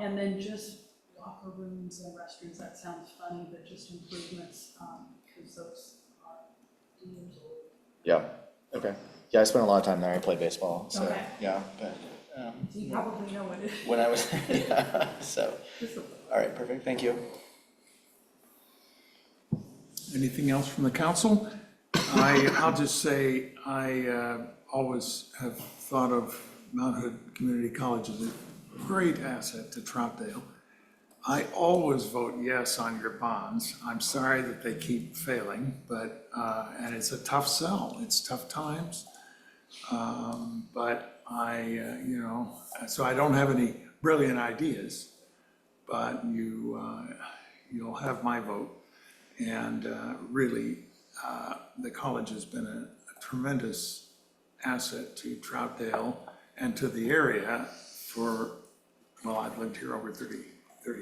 And then just locker rooms and restrooms, that sounds funny, but just improvements, because those are years old. Yeah. Okay. Yeah, I spent a lot of time there. I played baseball, so, Okay. yeah, but, So you probably know what it is. when I was, yeah, so, all right, perfect, thank you. Anything else from the council? I'll just say, I always have thought of Mount Hood Community College as a great asset to Troutdale. I always vote yes on your bonds. I'm sorry that they keep failing, but, and it's a tough sell. It's tough times. But you know, so I don't have any brilliant ideas, but you'll have my vote. And really, the college has been a tremendous asset to Troutdale and to the area for, well, I've lived here over 30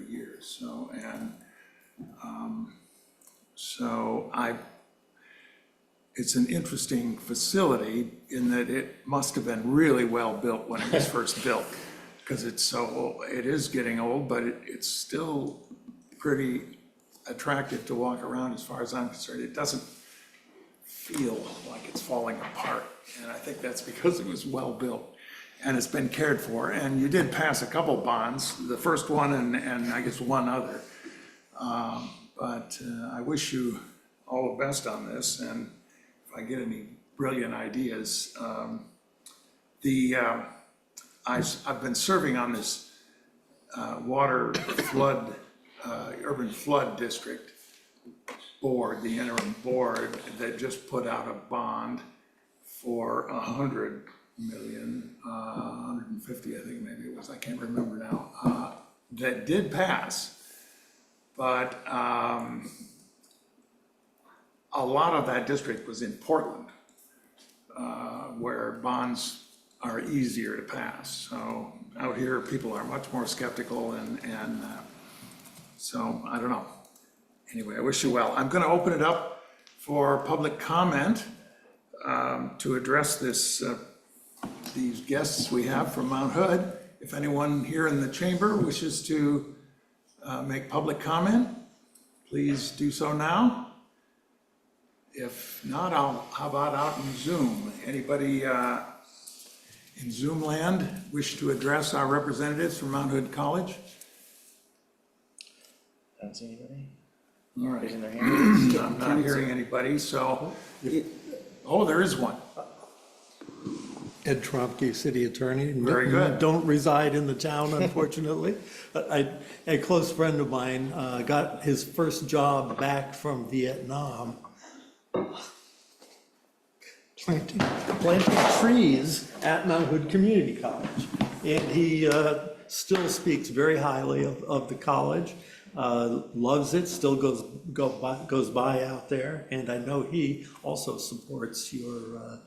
years, so, and it's an interesting facility in that it must have been really well built when it was first built, because it's so old. It is getting old, but it's still pretty attractive to walk around as far as I'm concerned. It doesn't feel like it's falling apart, and I think that's because it was well built and it's been cared for. And you did pass a couple bonds, the first one and I guess one other. But I wish you all the best on this, and if I get any brilliant ideas. I've been serving on this water flood, urban flood district board, the interim board that just put out a bond for 100 million, 150, I think maybe it was, I can't remember now, that did pass. But a lot of that district was in Portland, where bonds are easier to pass. So out here, people are much more skeptical, and so I don't know. Anyway, I wish you well. I'm going to open it up for public comment to address these guests we have from Mount Hood. If anyone here in the chamber wishes to make public comment, please do so now. If not, how about out in Zoom? Anybody in Zoom land wish to address our representatives from Mount Hood College? I don't see anybody. All right. Raising their hand. I'm not hearing anybody, so, oh, there is one. Ed Tromke, city attorney. Very good. Don't reside in the town, unfortunately. A close friend of mine got his first job back from Vietnam planting trees at Mount Hood Community College. And he still speaks very highly of the college, loves it, still goes by out there. And I know he also supports your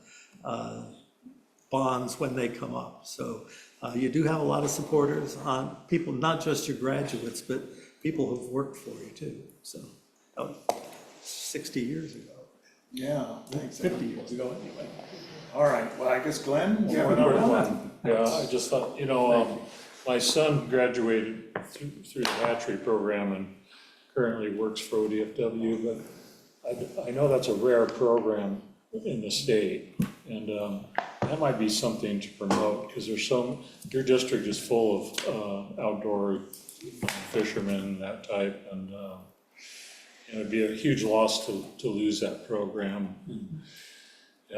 bonds when they come up. So you do have a lot of supporters on people, not just your graduates, but people who've worked for you too. So 60 years ago. Yeah, thanks. 50 years ago anyway. All right, well, I guess Glenn, you have One another quick one? one. Yeah, I just thought, my son graduated through the hatchery program and currently works for ODFW, but I know that's a rare program in the state, and that might be something to promote, because your district is full of outdoor fishermen and that type, and it'd be a huge loss to lose that program. And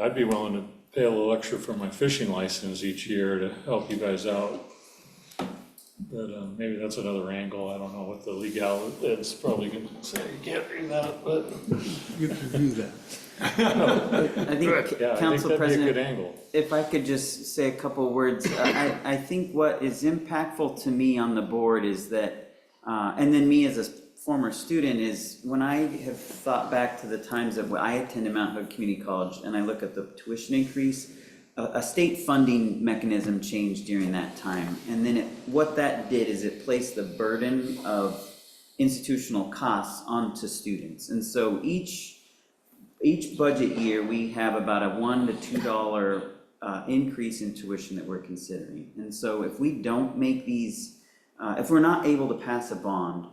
I'd be willing to pay a little extra for my fishing license each year to help you guys out. But maybe that's another angle. I don't know what the legal, it's probably gonna say, you can't do that, but. You can do that. I think, Yeah, I think Council that'd be a good President, angle. if I could just say a couple of words, I think what is impactful to me on the board is that, and then me as a former student, is when I have thought back to the times that I attended Mount Hood Community College and I look at the tuition increase, a state funding mechanism changed during that time. And then what that did is it placed the burden of institutional costs onto students. And so each budget year, we have about a $1 to $2 increase in tuition that we're considering. And so if we don't make these, if we're not able to pass a bond,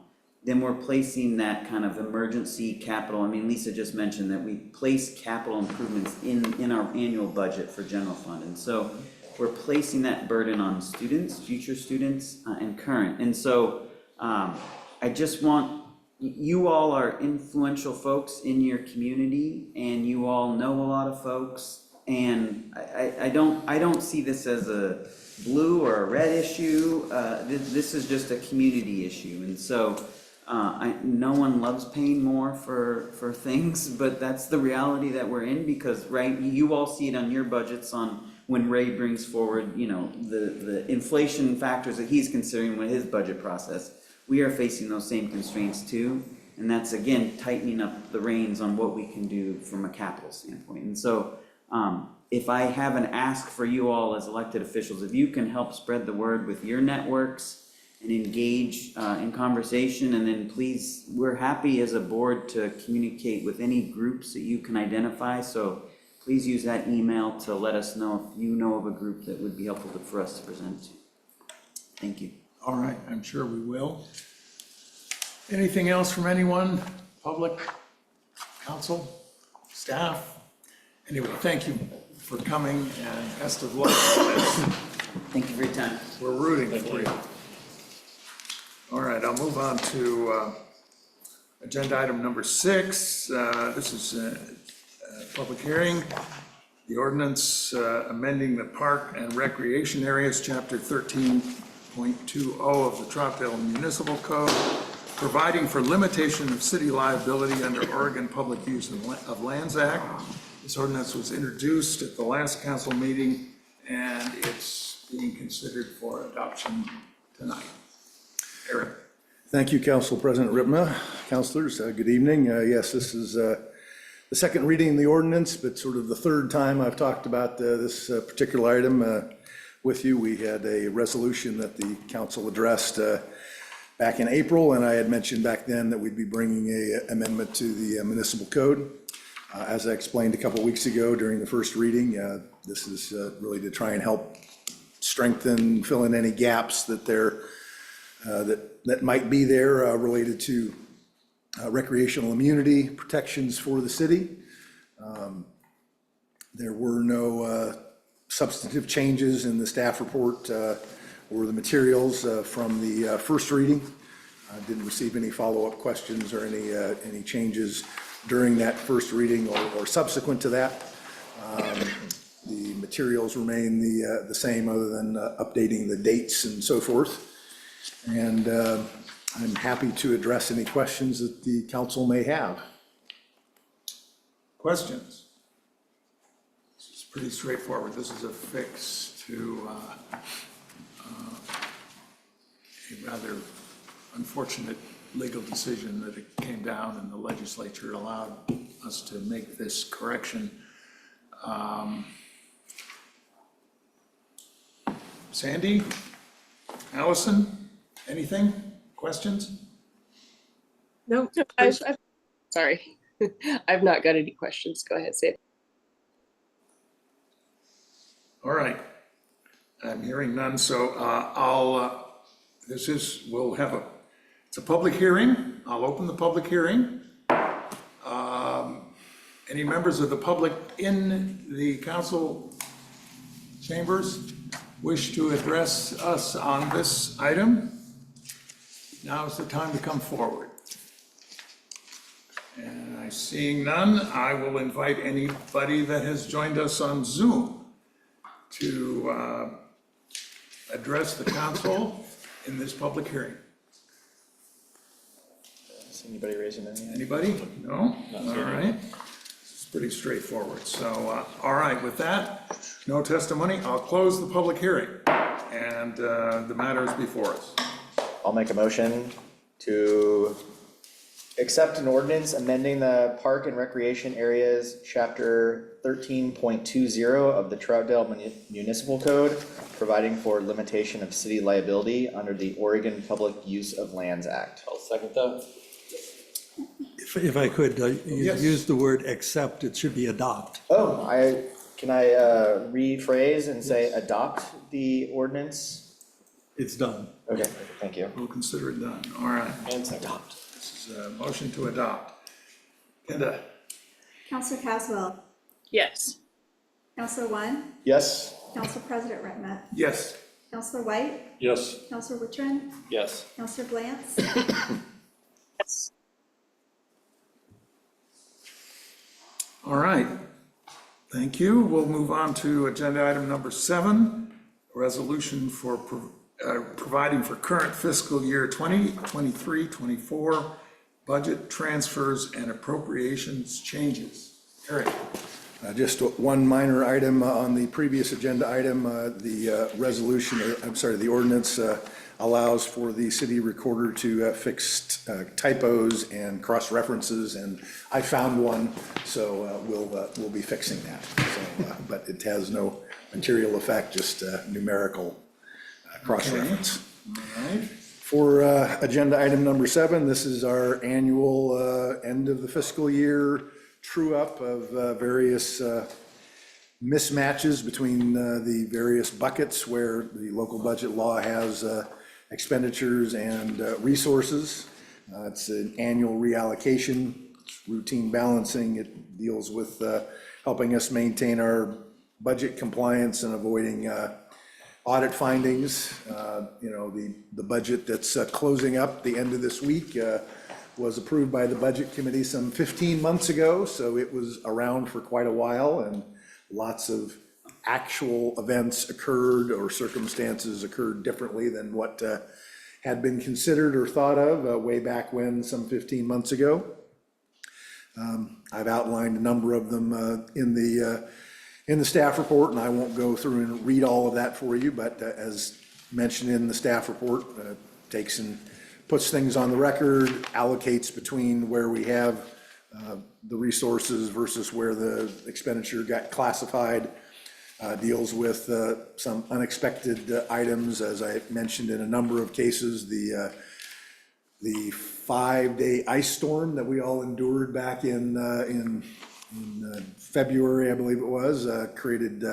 then we're placing that kind of emergency capital. I mean, Lisa just mentioned that we place capital improvements in our annual budget for general fund. And so we're placing that burden on students, future students, and current. And so I just want, you all are influential folks in your community, and you all know a lot of folks. And I don't see this as a blue or a red issue. This is just a community issue. And so no one loves paying more for things, but that's the reality that we're in, because, right, you all see it on your budgets on when Ray brings forward, you know, the inflation factors that he's considering with his budget process. We are facing those same constraints too, and that's, again, tightening up the reins on what we can do from a capital standpoint. And so if I have an ask for you all as elected officials, if you can help spread the word with your networks and engage in conversation, and then please, we're happy as a board to communicate with any groups that you can identify. So please use that email to let us know if you know of a group that would be helpful for us to present to. Thank you. All right, I'm sure we will. Anything else from anyone? Public, council, staff? Anyway, thank you for coming, and best of luck. Thank you for your time. We're rooting for you. All right, I'll move on to agenda item number 6. This is a public hearing. The ordinance amending the park and recreation areas, chapter 13.20 of the Troutdale Municipal Code, providing for limitation of city liability under Oregon Public Use of Lands Act. This ordinance was introduced at the last council meeting, and it's being considered for adoption tonight. Eric. Thank you, Council President Ripma. Councilors, good evening. Yes, this is the second reading of the ordinance, but sort of the third time I've talked about this particular item with you. We had a resolution that the council addressed back in April, and I had mentioned back then that we'd be bringing an amendment to the municipal code. As I explained a couple weeks ago during the first reading, this is really to try and help strengthen, fill in any gaps that that might be there related to recreational immunity protections for the city. There were no substantive changes in the staff report or the materials from the first reading. I didn't receive any follow-up questions or any changes during that first reading or subsequent to that. The materials remain the same, other than updating the dates and so forth. And I'm happy to address any questions that the council may have. Questions? This is pretty straightforward. This is a fix to a rather unfortunate legal decision that it came down and the legislature allowed us to make this correction. Sandy? Allison? Anything? Questions? No, Sorry, I've not got any questions. Go ahead, Sam. All right. I'm hearing none, so it's a public hearing. I'll open the public hearing. Any members of the public in the council chambers wish to address us on this item? Now is the time to come forward. And I seeing none, I will invite anybody that has joined us on Zoom to address the council in this public hearing. Is anybody raising their hand? Anybody? No? All right. It's pretty straightforward. So, all right, with that, no testimony, I'll close the public hearing. And the matter is before us. I'll make a motion to accept an ordinance amending the park and recreation areas, chapter 13.20 of the Troutdale Municipal Code, providing for limitation of city liability under the Oregon Public Use of Lands Act. I'll second that. If I could, Yes. use the word accept, it should be adopt. Can I rephrase and say adopt the ordinance? It's done. Okay, thank you. We'll consider it done. All right. And second. This is a motion to adopt. Kenda? Counselor Caswell, Yes. Counselor One, Yes? Council President Rettenmouth, Yes. Counselor White, Yes, Counselor Wittrin, Yes. Counselor Glantz, Yes. All right. Thank you. We'll move on to agenda item number 7, a resolution for providing for current fiscal year 2023-24 budget transfers and appropriations changes. Eric? Just one minor item on the previous agenda item. The resolution, I'm sorry, the ordinance allows for the city recorder to fix typos and cross references, and I found one, so we'll be fixing that. So, but it has no material effect, just numerical cross reference. All right. For agenda item number 7, this is our annual end of the fiscal year true up of various mismatches between the various buckets where the local budget law has expenditures and resources. It's an annual reallocation, it's routine balancing. It deals with helping us maintain our budget compliance and avoiding audit findings. You know, the budget that's closing up the end of this week was approved by the Budget Committee some 15 months ago, so it was around for quite a while, and lots of actual events occurred or circumstances occurred differently than what had been considered or thought of way back when, some 15 months ago. I've outlined a number of them in the staff report, and I won't go through and read all of that for you, but as mentioned in the staff report, takes and puts things on the record, allocates between where we have the resources versus where the expenditure got classified, deals with some unexpected items, as I mentioned in a number of cases. The 5-day ice storm that we all endured back in February, I believe it was, created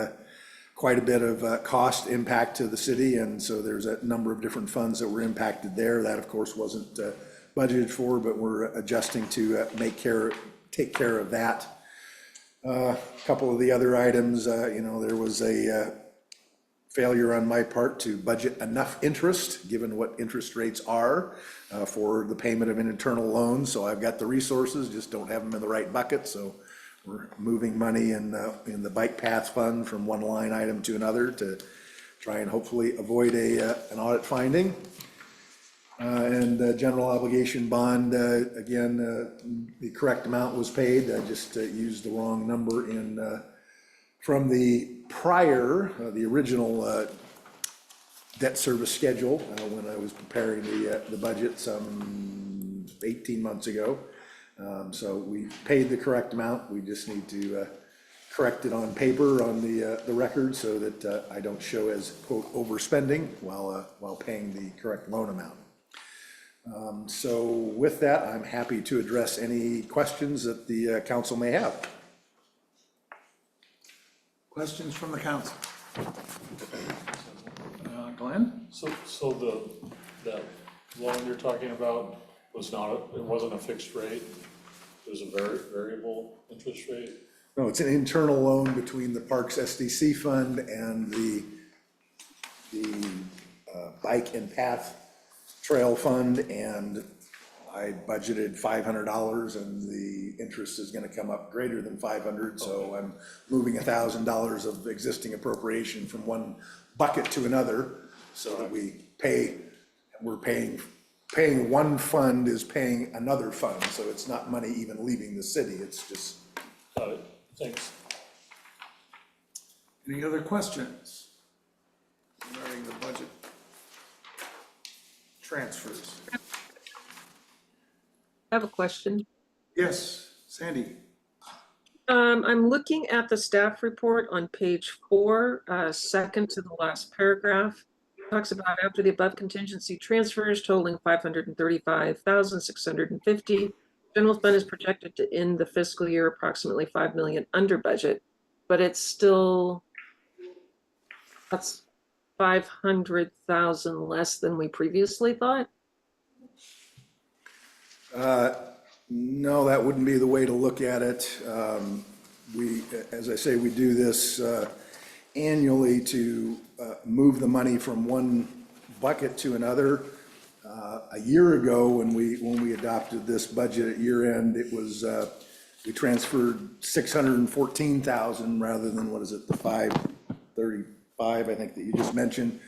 quite a bit of cost impact to the city, and so there's a number of different funds that were impacted there. That, of course, wasn't budgeted for, but we're adjusting to take care of that. A couple of the other items, you know, there was a failure on my part to budget enough interest, given what interest rates are for the payment of an internal loan. So I've got the resources, just don't have them in the right bucket. So we're moving money in the bike path fund from one line item to another to try and hopefully avoid an audit finding. And the general obligation bond, again, the correct amount was paid. I just used the wrong number from the prior, the original debt service schedule when I was preparing the budget some 18 months ago. So we paid the correct amount. We just need to correct it on paper on the record so that I don't show as, quote, overspending while paying the correct loan amount. So with that, I'm happy to address any questions that the council may have. Questions from the council? Glenn? so that loan you're talking about was it wasn't a fixed rate? It was a variable interest rate? No, it's an internal loan between the Parks SDC fund and the Bike and Path Trail Fund, and I budgeted $500, and the interest is gonna come up greater than 500, so I'm moving $1,000 of existing appropriation from one bucket to another, so that we're paying one fund is paying another fund, so it's not money even leaving the city, it's just. Got it, thanks. Any other questions regarding the budget transfers? I have a question. Yes, Sandy? I'm looking at the staff report on page 4, second to the last paragraph. Talks about after the above contingency transfers totaling $535,650. General fund is projected to end the fiscal year approximately $5 million under budget, but it's still, 500,000 less than we previously thought? No, that wouldn't be the way to look at it. We, as I say, we do this annually to move the money from one bucket to another. A year ago, when we adopted this budget at year end, it was, we transferred 614,000 rather than, what is it, the 535, I think that you just mentioned.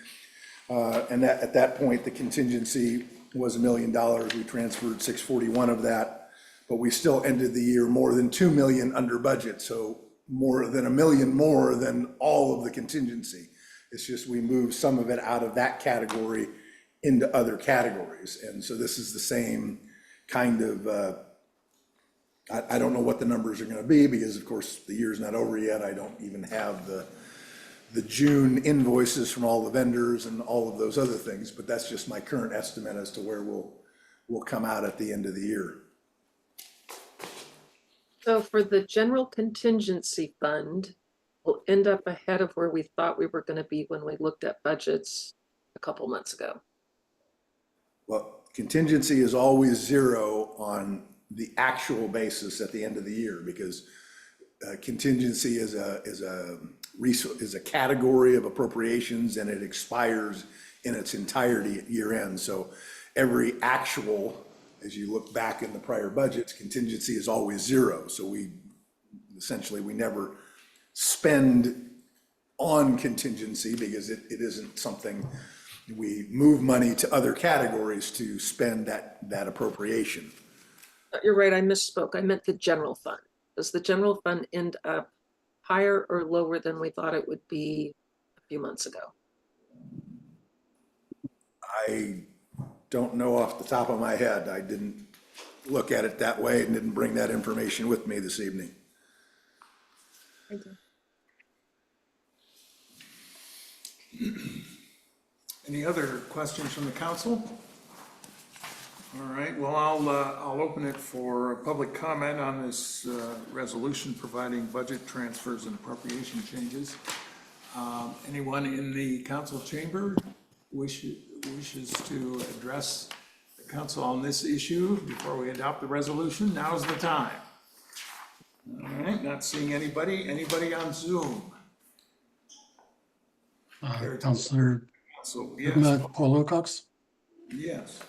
And that, at that point, the contingency was $1 million. We transferred 641 of that, but we still ended the year more than 2 million under budget. So more than $1 million more than all of the contingency. It's just we moved some of it out of that category into other categories. And so this is the same kind of, I don't know what the numbers are gonna be because of course the year's not over yet. I don't even have the June invoices from all the vendors and all of those other things, but that's just my current estimate as to where we'll come out at the end of the year. So for the general contingency fund, we'll end up ahead of where we thought we were going to be when we looked at budgets a couple months ago. Well, contingency is always zero on the actual basis at the end of the year because contingency is a category of appropriations and it expires in its entirety at year end. So every actual, as you look back in the prior budgets, contingency is always zero. So we never spend on contingency because it isn't something, we move money to other categories to spend that appropriation. You're right, I misspoke. I meant the general fund. Does the general fund end up higher or lower than we thought it would be a few months ago? I don't know off the top of my head. I didn't look at it that way and didn't bring that information with me this evening. Thank you. Any other questions from the council? All right, well, I'll open it for public comment on this resolution providing budget transfers and appropriation changes. Anyone in the council chamber wishes to address the council on this issue before we adopt the resolution? Now's the time. All right, not seeing anybody. Anybody on Zoom? Councilor So, yes. Paul Wilcox, Yes.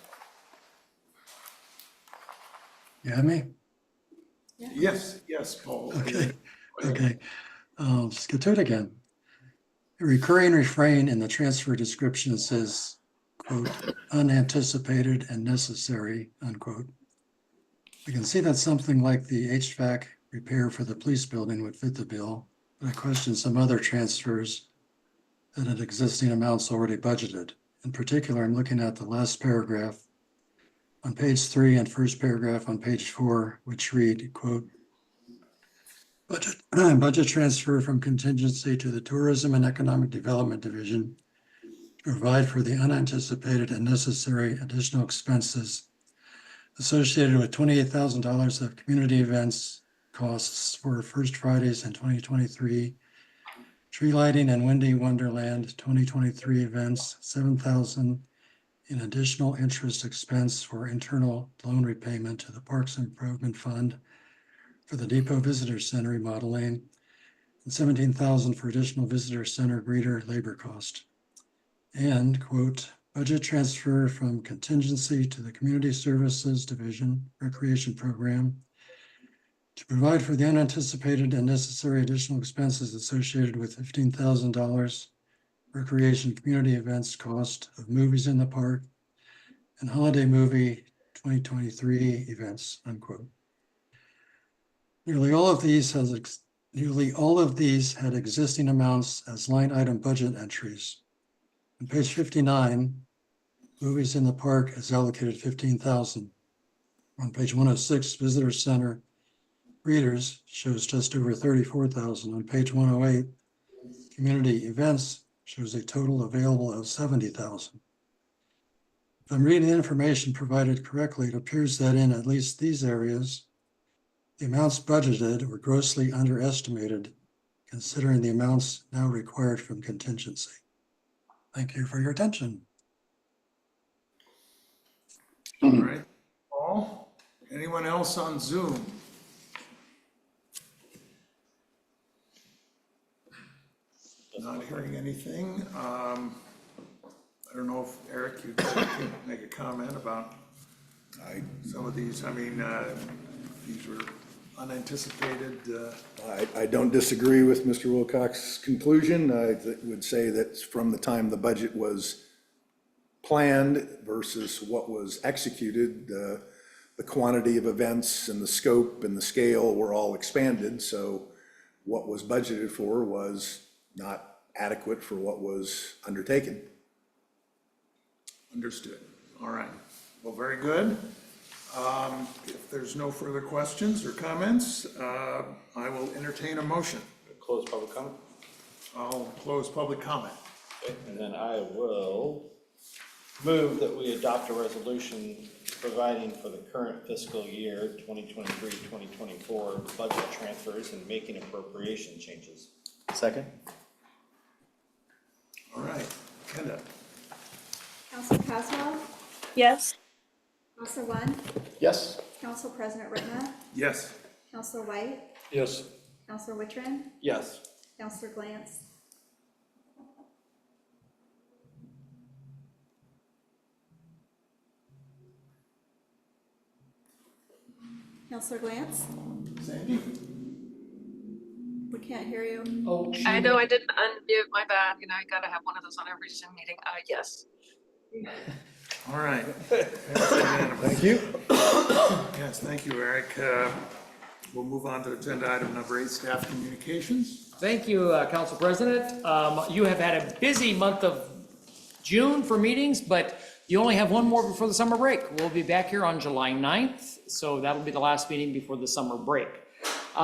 you have me? Yes, Paul. Okay. Let's get to it again. A recurring refrain in the transfer description says, quote, unanticipated and necessary, unquote. I can see that something like the HVAC repair for the police building would fit the bill, but I question some other transfers that had existing amounts already budgeted. In particular, I'm looking at the last paragraph on page 3 and first paragraph on page 4, which read, quote, budget transfer from contingency to the Tourism and Economic Development Division to provide for the unanticipated and necessary additional expenses associated with $28,000 of community events costs for First Fridays in 2023, tree lighting and Windy Wonderland 2023 events, $7,000 in additional interest expense for internal loan repayment to the Parks Improvement Fund for the Depot Visitor Center remodeling, and $17,000 for additional visitor center greeter labor cost. And, quote, budget transfer from contingency to the Community Services Division Recreation Program to provide for the unanticipated and necessary additional expenses associated with $15,000 recreation community events cost of movies in the park and holiday movie 2023 events, unquote. Nearly all of these had existing amounts as line item budget entries. On page 59, movies in the park is allocated $15,000. On page 106, visitor center readers shows just over $34,000. On page 108, community events shows a total available of $70,000. If I'm reading the information provided correctly, it appears that in at least these areas, the amounts budgeted were grossly underestimated, considering the amounts now required from contingency. Thank you for your attention. All right, Paul, anyone else on Zoom? Not hearing anything. I don't know if Eric, you'd like to make a comment about some of these. I mean, these were unanticipated. I don't disagree with Mr. Wilcox's conclusion. I would say that from the time the budget was planned versus what was executed, the quantity of events and the scope and the scale were all expanded. So what was budgeted for was not adequate for what was undertaken. Understood. All right. Well, very good. If there's no further questions or comments, I will entertain a motion. Close public comment? I'll close public comment. Okay, and then I will move that we adopt a resolution providing for the current fiscal year 2023-2024 budget transfers and making appropriation changes. Second? All right. Kenda? Council Caswell, Yes. Council One, Yes. Council President Whitmer, Yes. Councilor White, Yes. Councilor Wittrin, Yes. Councilor Glantz. Councilor Glantz, Sandy? we can't hear you. Oh, I know I didn't unmute, my bad. You know, I gotta have one of those on every Zoom meeting. Yes. All right. Thank you. Yes, thank you, Eric. We'll move on to agenda item number 8, staff communications. Thank you, Council President. You have had a busy month of June for meetings, but you only have one more before the summer break. We'll be back here on July 9th, so that'll be the last meeting before the summer break.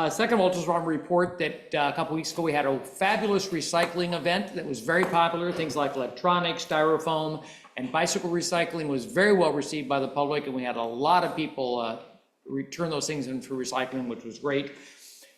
Second of all, just want to report that a couple weeks ago, we had a fabulous recycling event that was very popular. Things like electronics, styrofoam, and bicycle recycling was very well received by the public, and we had a lot of people return those things in for recycling, which was great.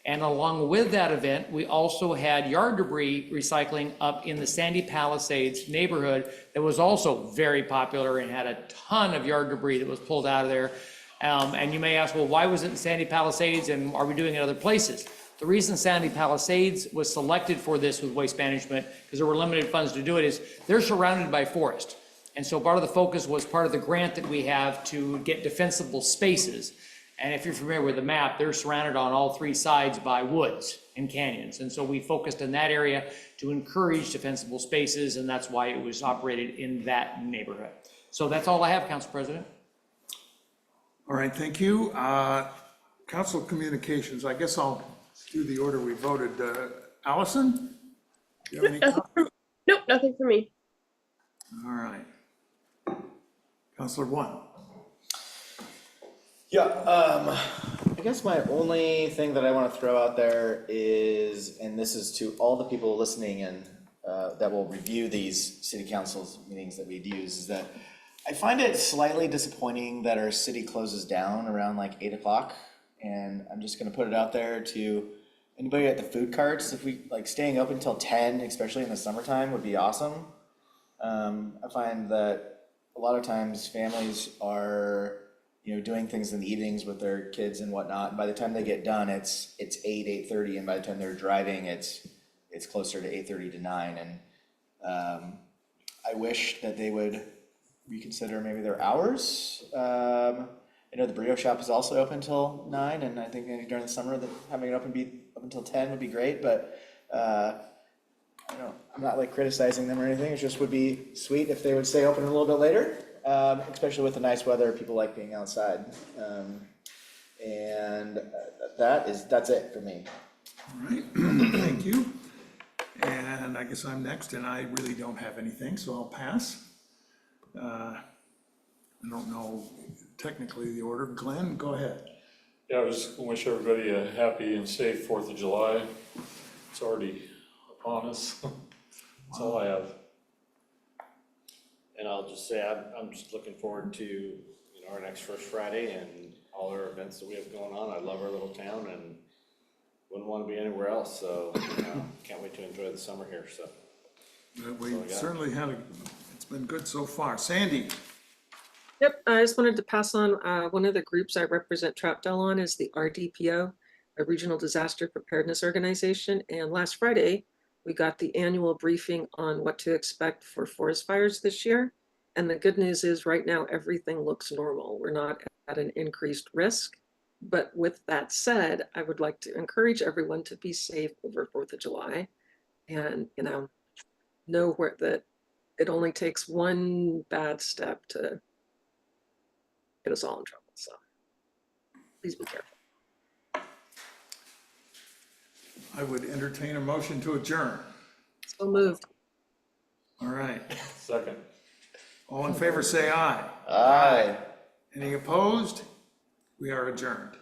And along with that event, we also had yard debris recycling up in the Sandy Palisades neighborhood that was also very popular and had a ton of yard debris that was pulled out of there. And you may ask, well, why was it in Sandy Palisades and are we doing it other places? The reason Sandy Palisades was selected for this with waste management, because there were limited funds to do it, is they're surrounded by forest. And so part of the focus was part of the grant that we have to get defensible spaces. And if you're familiar with the map, they're surrounded on all 3 sides by woods and canyons. And so we focused in that area to encourage defensible spaces, and that's why it was operated in that neighborhood. So that's all I have, Council President. All right, thank you. Council communications, I guess I'll do the order we voted. Allison? Do you have any comments? Nope, nothing for me. All right. Councilor One. Yeah, I guess my only thing that I want to throw out there is, and this is to all the people listening and that will review these city council's meetings that we'd use, is that I find it slightly disappointing that our city closes down around like 8 o'clock. And I'm just gonna put it out there to anybody at the food carts, if we like staying open until 10, especially in the summertime, would be awesome. I find that a lot of times families are, you know, doing things in the evenings with their kids and whatnot. And by the time they get done, it's 8:30, and by the time they're driving, it's closer to 8:30 to 9. And I wish that they would reconsider maybe their hours. I know the burrito shop is also open till 9, and I think maybe during the summer that having it open be up until 10 would be great. But I don't know, I'm not like criticizing them or anything. It just would be sweet if they would stay open a little bit later. Especially with the nice weather, people like being outside. And that's it for me. All right, thank you. And I guess I'm next, and I really don't have anything, so I'll pass. I don't know technically the order. Glenn, go ahead. Yeah, I was just gonna wish everybody a happy and safe 4th of July. It's already upon us. That's all I have. And I'll just say, I'm just looking forward to, you know, our next First Friday and all our events that we have going on. I love our little town and wouldn't want to be anywhere else, so can't wait to enjoy the summer here, so. We certainly it's been good so far. Sandy? Yep, I just wanted to pass on, one of the groups I represent Troutdale on is the RDPO, a Regional Disaster Preparedness Organization. And last Friday, we got the annual briefing on what to expect for forest fires this year. And the good news is right now, everything looks normal. We're not at an increased risk. But with that said, I would like to encourage everyone to be safe over 4th of July. And, know where that it only takes one bad step to get us all in trouble. So please be careful. I would entertain a motion to adjourn. So moved. All right. Second. All in favor, say aye. Aye. Any opposed? We are adjourned.